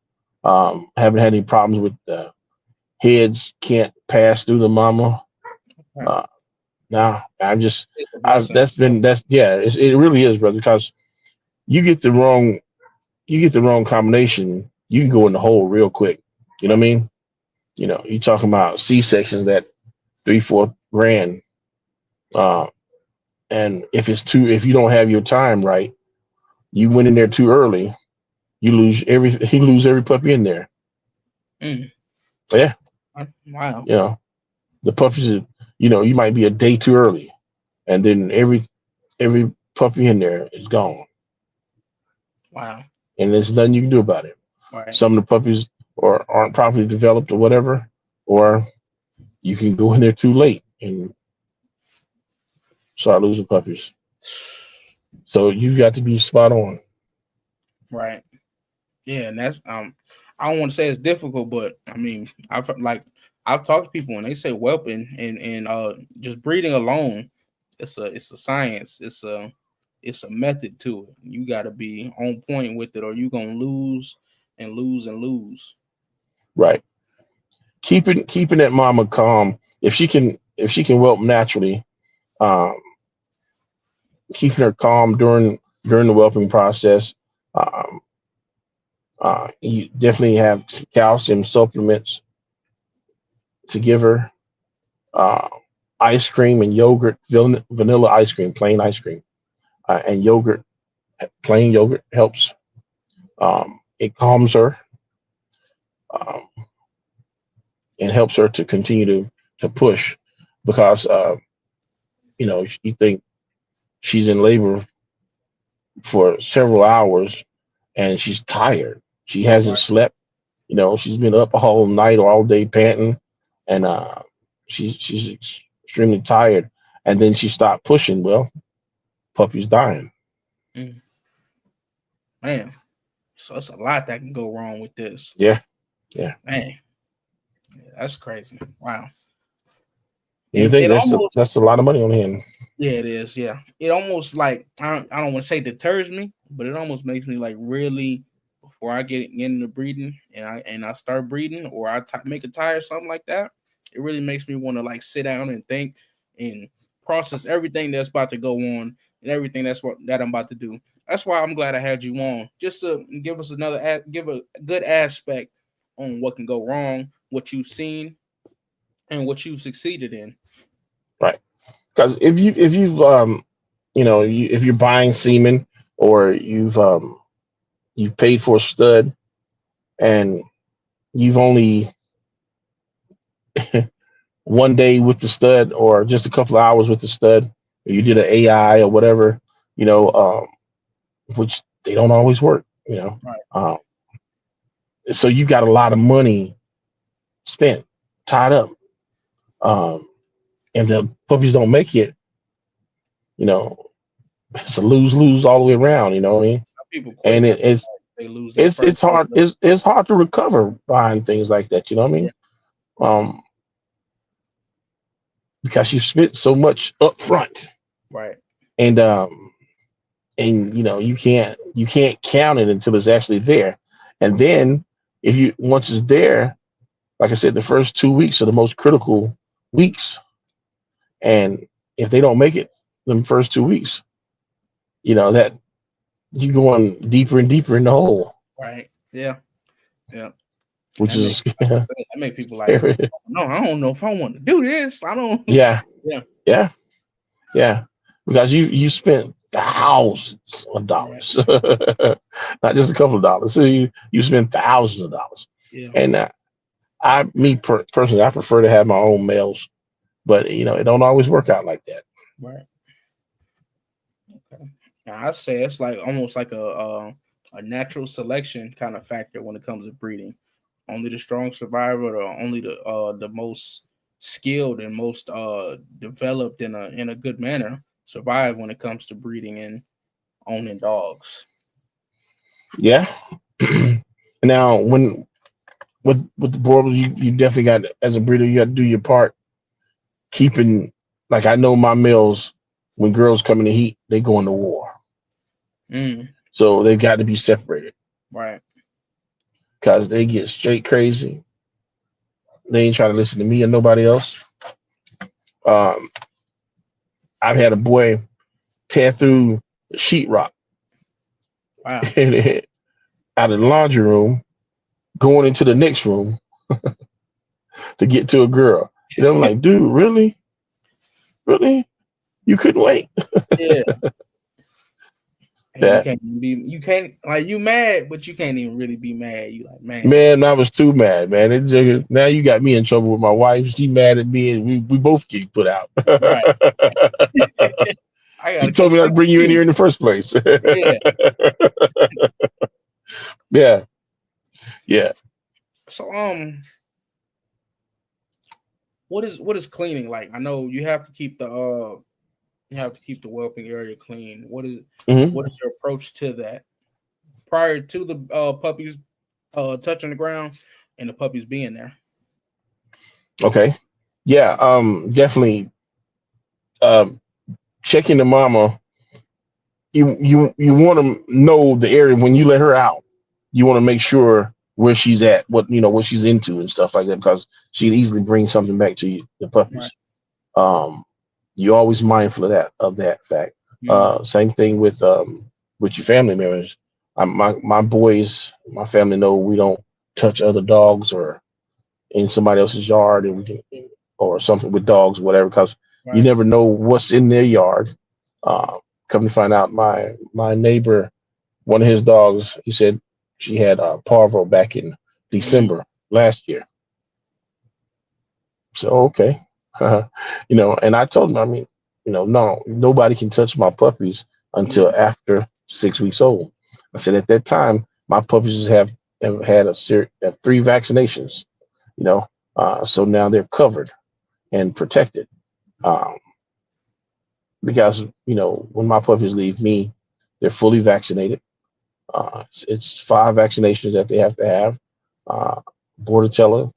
B: Haven't had any problems with heads can't pass through the mama.
A: Right.
B: Uh, nah, I'm just.
A: It's a
B: I've
A: blessing.
B: that's been that's yeah. It really is, brother. Because you get the wrong you get the wrong combination, you can go in the hole real quick. You know what I
A: Right.
B: mean? You talking about C sections that 3-4 grand. Uh, and if you don't have your time right, you went in there too early, you lose every puppy in there.
A: Mm.
B: Yeah,
A: Wow.
B: you know the puppies. You might be a day too early, and then every puppy in there is gone,
A: Wow.
B: and there's nothing you can do about it.
A: Right.
B: Some of the puppies aren't properly developed or whatever, or you can go in there too late and start losing puppies. So you got to be spot on.
A: Right. Yeah, and that's I don't want to say it's difficult, but I mean I've talked to people and they say whelping and just breeding alone, it's a science. It's a method to it. You got to be on point with it, or you gonna lose and lose and lose.
B: Right. Keeping that mama calm. If she can whelp naturally, um, keeping her calm during the whelping process. Um, you definitely have calcium supplements to give her. Uh, Ice cream and yogurt, vanilla ice cream, plain ice cream, and yogurt. Plain yogurt helps. It calms her um, and helps her to continue to push because you think she's in labor for several hours and she's tired. She hasn't
A: Right.
B: slept. She's been up all night or all day panting, and she's extremely tired. And then she stopped pushing. Well, puppy's dying.
A: Mm, man, so it's a lot that can go wrong with this.
B: Yeah, yeah.
A: Man, yeah, that's crazy. Wow.
B: You
A: And
B: think
A: it almost
B: that's a lot of money on hand?
A: Yeah, it is. Yeah, it almost like I don't want to say deters me, but it almost makes me like really before I get into breeding and I start breeding or make a tie or something like that. It really makes me want to like sit down and think and process everything that's about to go on and everything that I'm about to do. That's why I'm glad I had you on just to give us give a good aspect on what can go wrong, what you've seen, and what you've succeeded in.
B: Right. Because if you're buying semen or you've paid for a stud and you've only one day with the stud or just a couple of hours with the stud, or you did an AI or whatever, you know, um, which they don't always work.
A: Right.
B: Um, so you got a lot of money spent, tied up, um, and the puppies don't make it. You know, it's a lose lose all the way around. You know what I mean?
A: Some people quit
B: And
A: after they lose their
B: it's
A: first
B: it's hard
A: couple of
B: it's hard to recover behind things like that. You know what I
A: yeah,
B: mean? Um, because you spent so much up front,
A: right,
B: and you can't count it until it's actually there, and then if you once it's there, like I said, the first 2 weeks are the most critical weeks, and if they don't make it the first 2 weeks, that you going deeper and deeper in the hole,
A: right, yeah, yeah, and
B: which
A: that make
B: is
A: like I said, that make people like,
B: scary.
A: no, I don't know if I want to do this. I don't.
B: Yeah,
A: Yeah,
B: yeah, yeah, because you spent thousands of
A: right,
B: dollars, not just a couple of dollars. So you spend thousands of dollars,
A: yeah,
B: and personally, I prefer to have my own males, but it don't always work out like that.
A: right. Okay. Now I say it's like almost like a natural selection kind of factor when it comes to breeding. Only the strong survivor, or only the most skilled and most developed in a good manner survive when it comes to breeding, owning dogs.
B: Yeah. Now, when with the boerboels, you definitely got, as a breeder, you got to do your part. Keeping, like, I know my males, when girls come in the heat, they go into war,
A: Mm,
B: so they've got to be separated
A: right.
B: because they get straight crazy. They ain't trying to listen to me or nobody else. Um, I've had a boy tear through the sheetrock
A: Wow.
B: out of the laundry room, going into the next room to get to a girl. I'm like, dude, really, really, you couldn't wait.
A: Yeah. And you
B: That
A: can't even be you can't like you mad, but you can't even really be mad. You like, man,
B: man, I was too mad, man. Now you got me in trouble with my wife. She mad at me, and we both get put out.
A: right. I
B: She
A: gotta come
B: told me not to
A: sleep with
B: bring you in here
A: you.
B: in the first place.
A: Yeah.
B: Yeah, yeah.
A: So what is cleaning like? I know you have to keep the whelping area clean.
B: Hmm.
A: What is your approach to that prior to the puppies touching the ground and the puppies being there?
B: Okay. Yeah. Definitely. Um, checking the mama. You want to know the area when you let her out. You want to make sure where she's at, what she's into and stuff like that, because she'd easily bring something back to you, the
A: Right.
B: puppies. Um, you're always mindful of that fact.
A: Mm,
B: Same thing with your family members. My boys, my family know we don't touch other dogs or in somebody else's yard, and we can, or something with dogs, whatever, because you
A: right.
B: never know what's in their yard. Uh, Come to find out, my neighbor, one of his dogs, he said she had parvo back in
A: Mm,
B: December last year. So okay, and I told him, I mean, no, nobody can touch my puppies
A: yeah.
B: until after 6 weeks old. I said at that time, my puppies have had have 3 vaccinations. You know, so now they're covered and protected. Um, because when my puppies leave me, they're fully vaccinated. It's 5 vaccinations that they have to have: uh, Bordetella,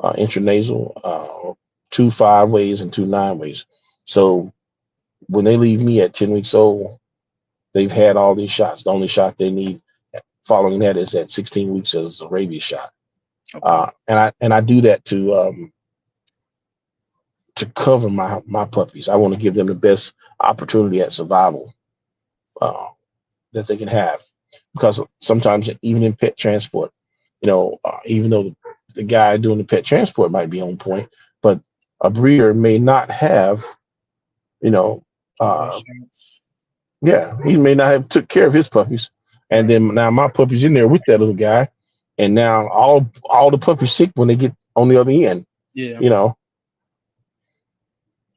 B: intranasal, 2 5 ways and 2 9 ways. So when they leave me at 10 weeks old, they've had all these shots. The only shot they need following that is at 16 weeks as a rabies shot.
A: Okay.
B: And I do that to cover my puppies. I want to give them the best opportunity at survival uh, that they can have, because sometimes even in pet transport, even though the guy doing the pet transport might be on point, but a breeder may not have, you know,
A: All the
B: uh,
A: shots.
B: yeah, he may not have took care of his puppies, and
A: Right.
B: then now my puppy's in there with that little guy, and now all the puppies sick when they get on the other end,
A: Yeah.
B: you know,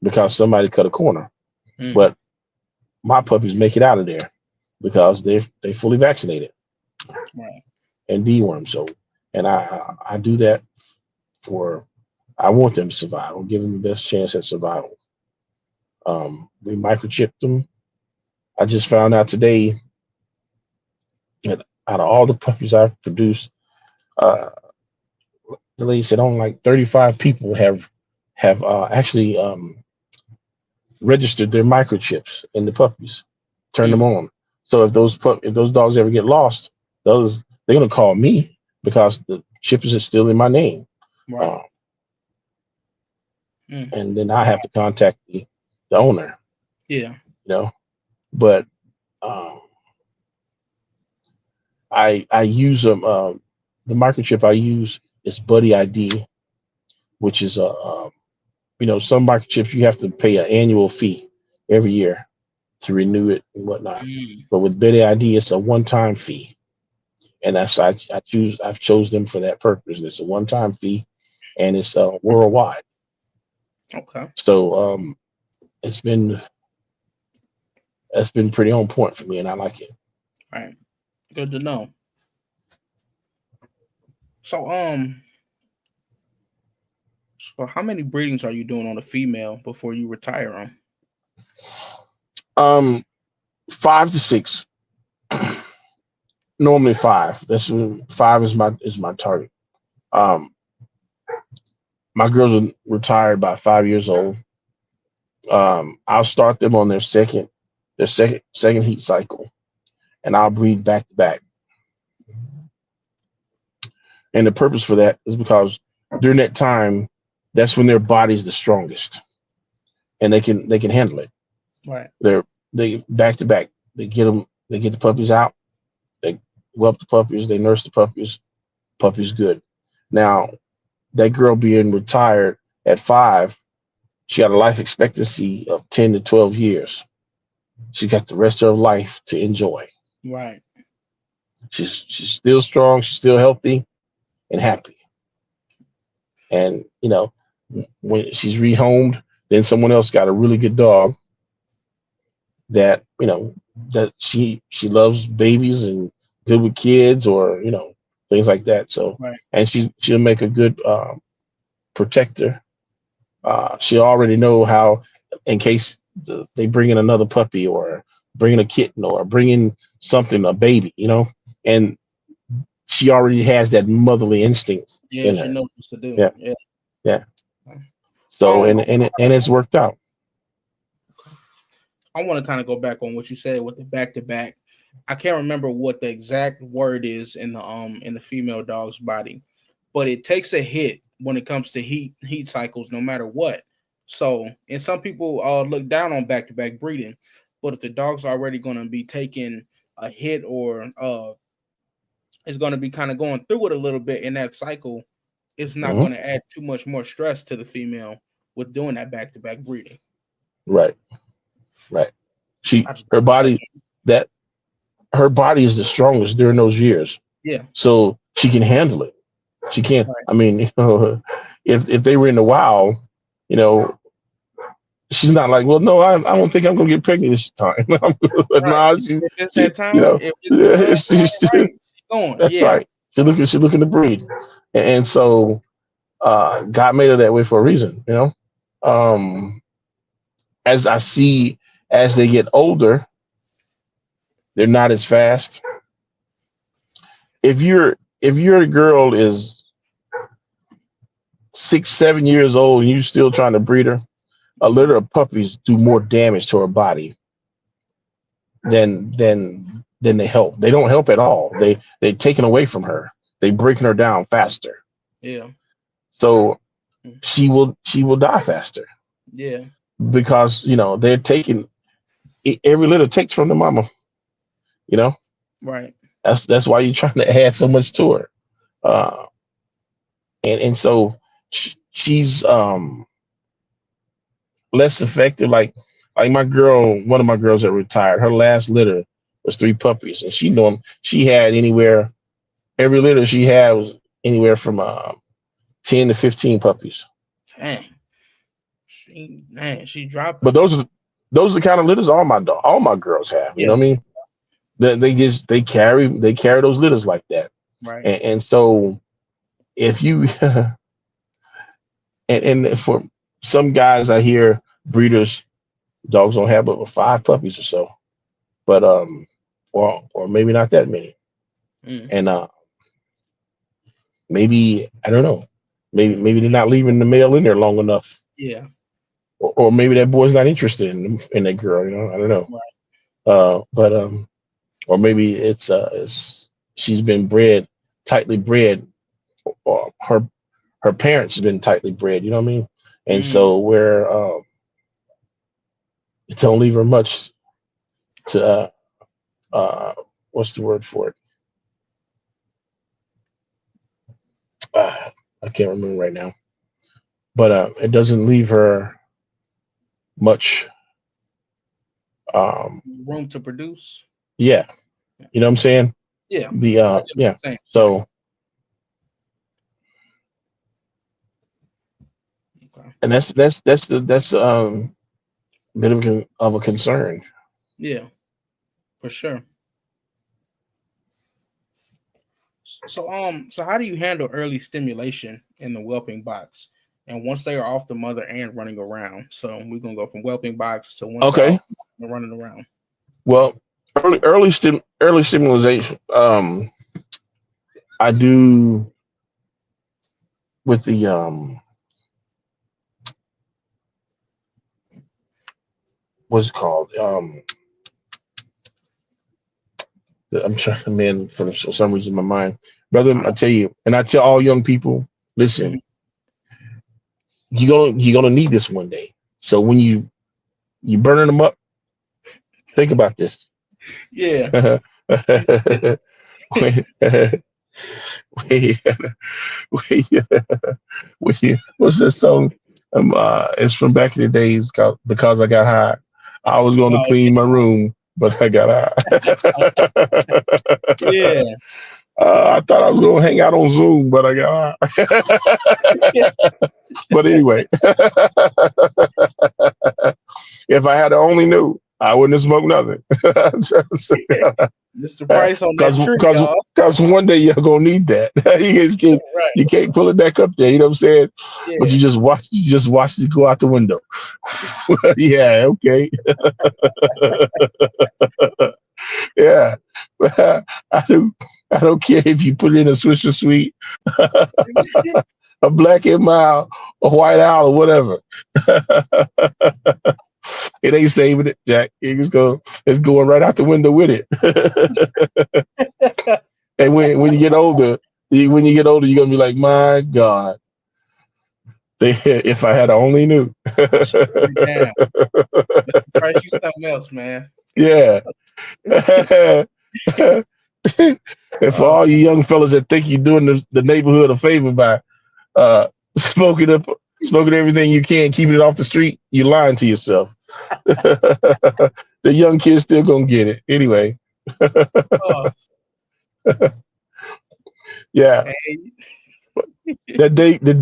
B: because somebody cut a corner.
A: Mm,
B: But my puppies make it out of there because they fully vaccinated
A: right.
B: and dewormed. So, and I do that for, I want them to survive. I'll give them the best chance at survival. We microchipped them. I just found out today that out of all the puppies I've produced, uh, the lady said only like 35 people have actually registered their microchips in the puppies, turned them
A: Mm,
B: on. So if those dogs ever get lost, they're gonna call me because the chip is still in my name,
A: right.
B: uh,
A: Mm,
B: and then I have to contact the owner,
A: yeah.
B: you know. But um, I use the microchip I use is Buddy ID, which is some microchips you have to pay an annual fee every year to renew it and whatnot.
A: Mm,
B: But with Buddy ID, it's a one-time fee, and I've chose them for that purpose. It's a one-time fee, and it's worldwide.
A: okay.
B: So it's been it's been pretty on point for me, and I like it.
A: Right. Good to know. So so how many breedings are you doing on a female before you retire them?
B: Um, 5 to 6, normally 5. Five is my target. Um, my girls are retired by 5 years old. I'll start them on their second heat cycle, and I'll breed back to back. And the purpose for that is because during that time, that's when their body's the strongest, and they can handle it.
A: Right.
B: They back to back. They get the puppies out. They whelp the puppies. They nurse the puppies. Puppies good. Now that girl being retired at 5, she had a life expectancy of 10 to 12 years. She got the rest of her life to enjoy.
A: Right.
B: She's still strong. She's still healthy and happy. And when she's rehomed, then someone else got a really good dog that that she loves babies and good with kids, or things like that. So,
A: Right.
B: and she'll make a good protector. She already know how, in case they bring in another puppy, or bring in a kitten, or bring in something, a baby, and she already has that motherly instinct
A: Yeah,
B: in
A: she
B: her.
A: knows what to do.
B: Yeah,
A: Yeah.
B: yeah. So, and it's worked out.
A: I want to kind of go back on what you said with the back to back. I can't remember what the exact word is in the female dog's body, but it takes a hit when it comes to heat cycles, no matter what. So, and some people look down on back to back breeding, but if the dog's already going to be taking a hit, or is going to be kind of going through it a little bit in that cycle, it's not
B: Hmm.
A: going to add too much more stress to the female with doing that back to back breeding.
B: Right, right.
A: I just
B: Her
A: think it's
B: body,
A: interesting.
B: that her body is the strongest during those years,
A: Yeah.
B: so she can handle it. She can't.
A: Right.
B: I mean, if they were in the wild, you know, she's not like, well, no, I don't think I'm gonna get pregnant this time.
A: Right.
B: Nah, she,
A: If it's
B: she,
A: that time, if it's the sun shining right, she's going.
B: that's
A: Yeah.
B: right. She looking to breed, and so God made her that way for a reason. Um, as I see, as they get older, they're not as fast. If your girl is 6, 7 years old and you still trying to breed her, a litter of puppies do more damage to her body than they help. They don't help at all. They taken away from her. They breaking her down faster.
A: Yeah.
B: So
A: Mm.
B: she will die faster,
A: Yeah.
B: because they're taking every litter takes from the mama. You know
A: Right.
B: that's why you're trying to add so much to her. Uh, and so she's less effective. Like one of my girls that retired, her last litter was 3 puppies, and she had anywhere every litter she had was anywhere from 10 to 15 puppies.
A: Dang. She
B: But
A: dropping.
B: those are the kind of litters all my girls have. You know
A: Yeah.
B: what I mean? They carry those litters like that,
A: Right.
B: and so if you and for some guys I hear breeders dogs don't have but 5 puppies or so, but or maybe not that many,
A: Mm.
B: and maybe I don't know, maybe they're not leaving the male in there long enough,
A: Yeah.
B: or maybe that boy's not interested in that girl. I don't know,
A: Right.
B: but or maybe it's she's been tightly bred, or her parents have been tightly bred. You know what I mean? And
A: Mm.
B: so where it don't leave her much to uh, what's the word for it? I can't remember right now, but it doesn't leave her much. Um,
A: Room to produce.
B: yeah, you know what I'm saying?
A: Yeah.
B: The
A: I get what
B: yeah.
A: you're saying. Yeah.
B: So,
A: Okay.
B: and that's bit of a concern.
A: Yeah. For sure. So how do you handle early stimulation in the whelping box? And once they are off the mother and running around. So we're gonna go from whelping box to once they're
B: Okay,
A: off and running around.
B: Well, early stimulation. I do with the what's it called? I'm trying, man, for some reason, my mind, brother. I tell you, and I tell all young people, listen,
A: Mhm.
B: you're gonna need this one day. So when you burning them up, think about this.
A: Yeah.
B: Wait, wait, wait, what's this song? It's from back in the days called "Because I Got High." I was going to
A: Oh,
B: clean my room, but I got high.
A: yeah.
B: I thought I was going to hang out on Zoom, but I got high. But anyway, if I had only knew, I wouldn't have smoked nothing.
A: Mr. Price on that
B: Because
A: tree,
B: because
A: y'all.
B: because one day you're gonna need that.
A: Right.
B: You can't pull it back up there. You know what I'm saying? But
A: Yeah.
B: you just watch it go out the window. Yeah, okay. Yeah. I don't I don't care if you put it in a Swisher Sweet, a black and mild, a white owl, or whatever. It ain't saving it, Jack. It's going right out the window with it. And when you get older, you're gonna be like, my God, if I had only knew.
A: Damn. Mr. Price, you something else, man.
B: Yeah. And for
A: Oh,
B: all you young fellas that think you're doing the neighborhood a favor by uh, smoking up, smoking everything you can, keeping it off the street, you're lying to yourself. The young kids still gonna get it anyway.
A: oh,
B: Yeah,
A: hey,
B: that day, the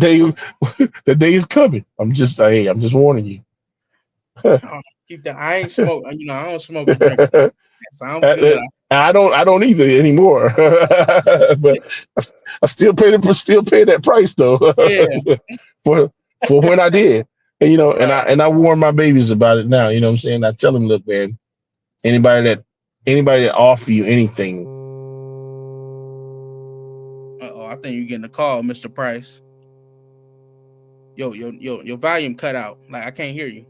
B: day is coming. I'm just warning you.
A: oh, keep that. I ain't smoke. I don't smoke or drink. So I'm good.
B: I don't either anymore. But I still pay that price though
A: Yeah.
B: for when I did. And I warn my babies about it now. You know what I'm saying? I tell them, look, man, anybody that anybody that offer you anything,
A: Oh, I think you're getting a call, Mr. Price. Your volume cut out. Like I can't hear you.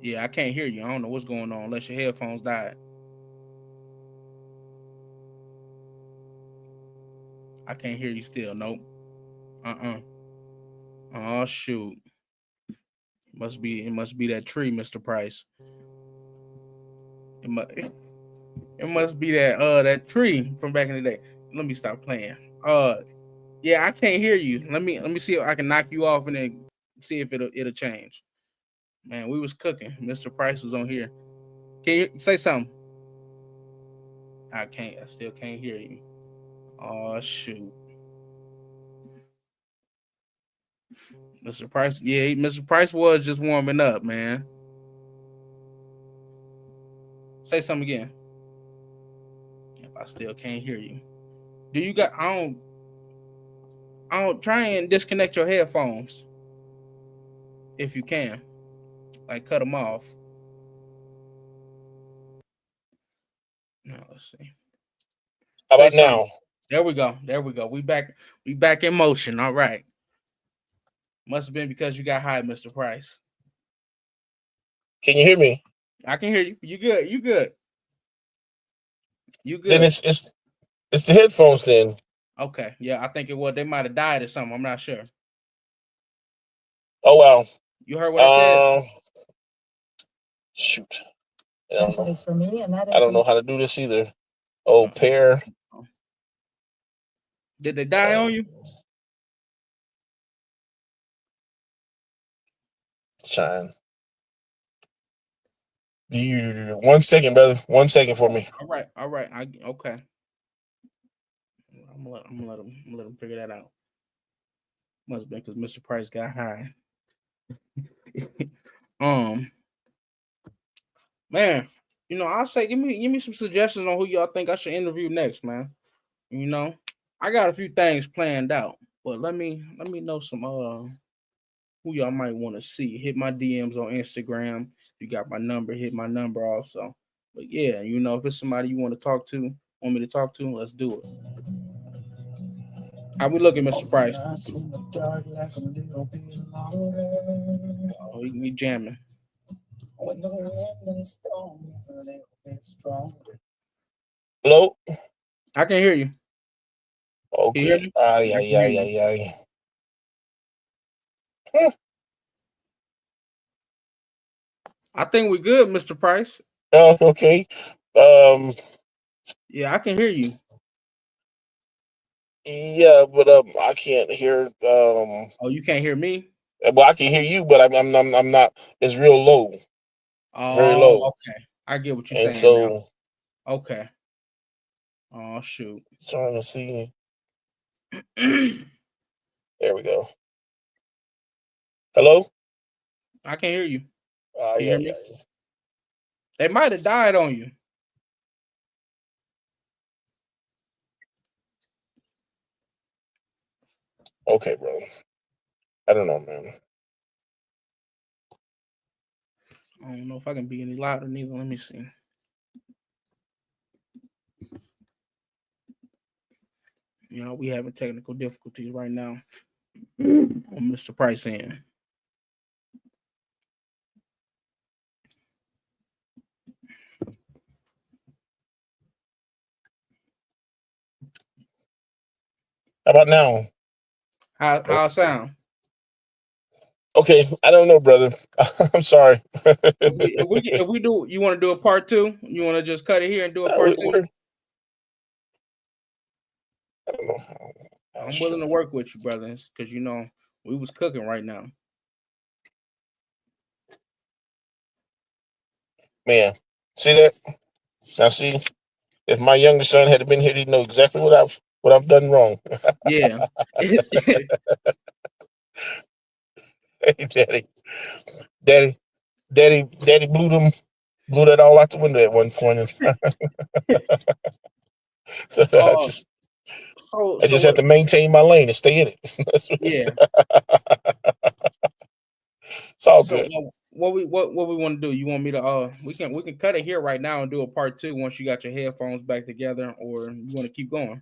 A: Yeah, I can't hear you. I don't know what's going on unless your headphones died. I can't hear you still. Nope. Uh-uh. Oh shoot. It must be that tree, Mr. Price. It must it must be that tree from back in the day. Let me stop playing. Yeah, I can't hear you. Let me see if I can knock you off and then see if it'll change. Man, we was cooking. Mr. Price was on here. Can you say something? I can't. I still can't hear you. Oh shoot, Mr. Price. Yeah, Mr. Price was just warming up, man. Say something again. If I still can't hear you, do you got? I don't try and disconnect your headphones if you can. Like cut them off. Now let's see.
B: how
A: Say
B: about
A: something.
B: now?
A: There we go. There we go. We back. We back in motion. All right. Must have been because you got high, Mr. Price.
B: Can you hear me?
A: I can hear you. You good. You good. You
B: Then
A: good.
B: it's the headphones then.
A: Okay. Yeah, I think it was. They might have died or something. I'm not sure.
B: Oh wow.
A: You heard what I said?
B: Shoot. Messages for me, and that is I don't know how to do this either. Oh,
A: Uh-uh.
B: pair.
A: Did they die on you?
B: Shine. 1 second, brother. 1 second for me.
A: All right. All right. Okay. I'm gonna let them figure that out. Must have been because Mr. Price got high. um, man, I'll say give me some suggestions on who y'all think I should interview next, man. You know, I got a few things planned out, but let me know some who y'all might want to see. Hit my DMs on Instagram. You got my number. Hit my number also. But yeah, if it's somebody you want to talk to, want me to talk to, let's do it. How we looking, Mr. Price? Oh, he jamming.
C: Hello?
A: I can hear you. Can you hear
C: Okay.
A: me?
C: Ay,
A: Yeah, I
C: ay,
A: can hear
C: ay,
A: you.
C: ay, ay. Hmm.
A: I think we good, Mr. Price.
C: Oh, okay. Um,
A: Yeah, I can hear you.
C: yeah, but I can't hear.
A: Oh, you can't hear me?
C: Well, I can hear you, but I'm not. It's real low, very
A: Oh,
C: low,
A: okay. I get what you're
C: and
A: saying now.
C: so
A: Okay. Oh shoot.
C: trying to see.
A: I
C: There we go. Hello?
A: can hear you.
C: Ah,
A: Can you
C: yeah,
A: hear me?
C: yeah.
A: They might have died on you.
C: Okay, bro. I don't know, man.
A: I don't know if I can be any louder neither. Let me see. We having technical difficulties right now on Mr. Price end.
C: How about now?
A: How it sound?
C: Okay, I don't know, brother. I'm sorry.
A: If we do, you want to do a part two? You want to just cut it here and do a part two?
C: I don't know how to
A: I'm
C: show
A: willing to
C: it.
A: work with you, brothers, because we was cooking right now.
C: Man, see that? Now, see, if my younger son had been here, he'd know exactly what I've done wrong.
A: Yeah.
C: Hey, daddy, daddy blew that all out the window at one point. So I
A: uh,
C: just,
A: so
C: I
A: so
C: just have
A: what?
C: to maintain my lane and stay in it.
A: Yeah.
C: It's all
A: So
C: good.
A: what we want to do? You want me to we can cut it here right now and do a part two once you got your headphones back together, or you want to keep going?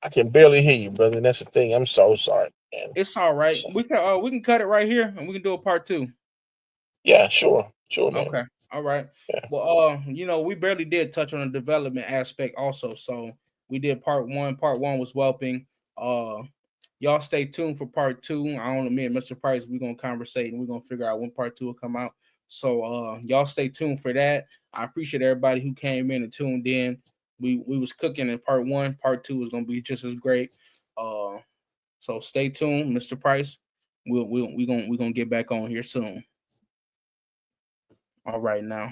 C: I can barely hear you, brother. And that's the thing. I'm so sorry, man.
A: It's all right.
C: So,
A: We can cut it right here and we can do a part two.
C: yeah, sure, man.
A: Okay. All right.
C: Yeah,
A: Well, we barely did touch on the development aspect also. So we did part one. Part one was whelping. Uh y'all stay tuned for part two. I don't know, me and Mr. Price, we're gonna conversate and we're gonna figure out when part two will come out. So y'all stay tuned for that. I appreciate everybody who came in and tuned in. We was cooking in part one. Part two is gonna be just as great. Uh so stay tuned, Mr. Price. We gonna get back on here soon. All right now.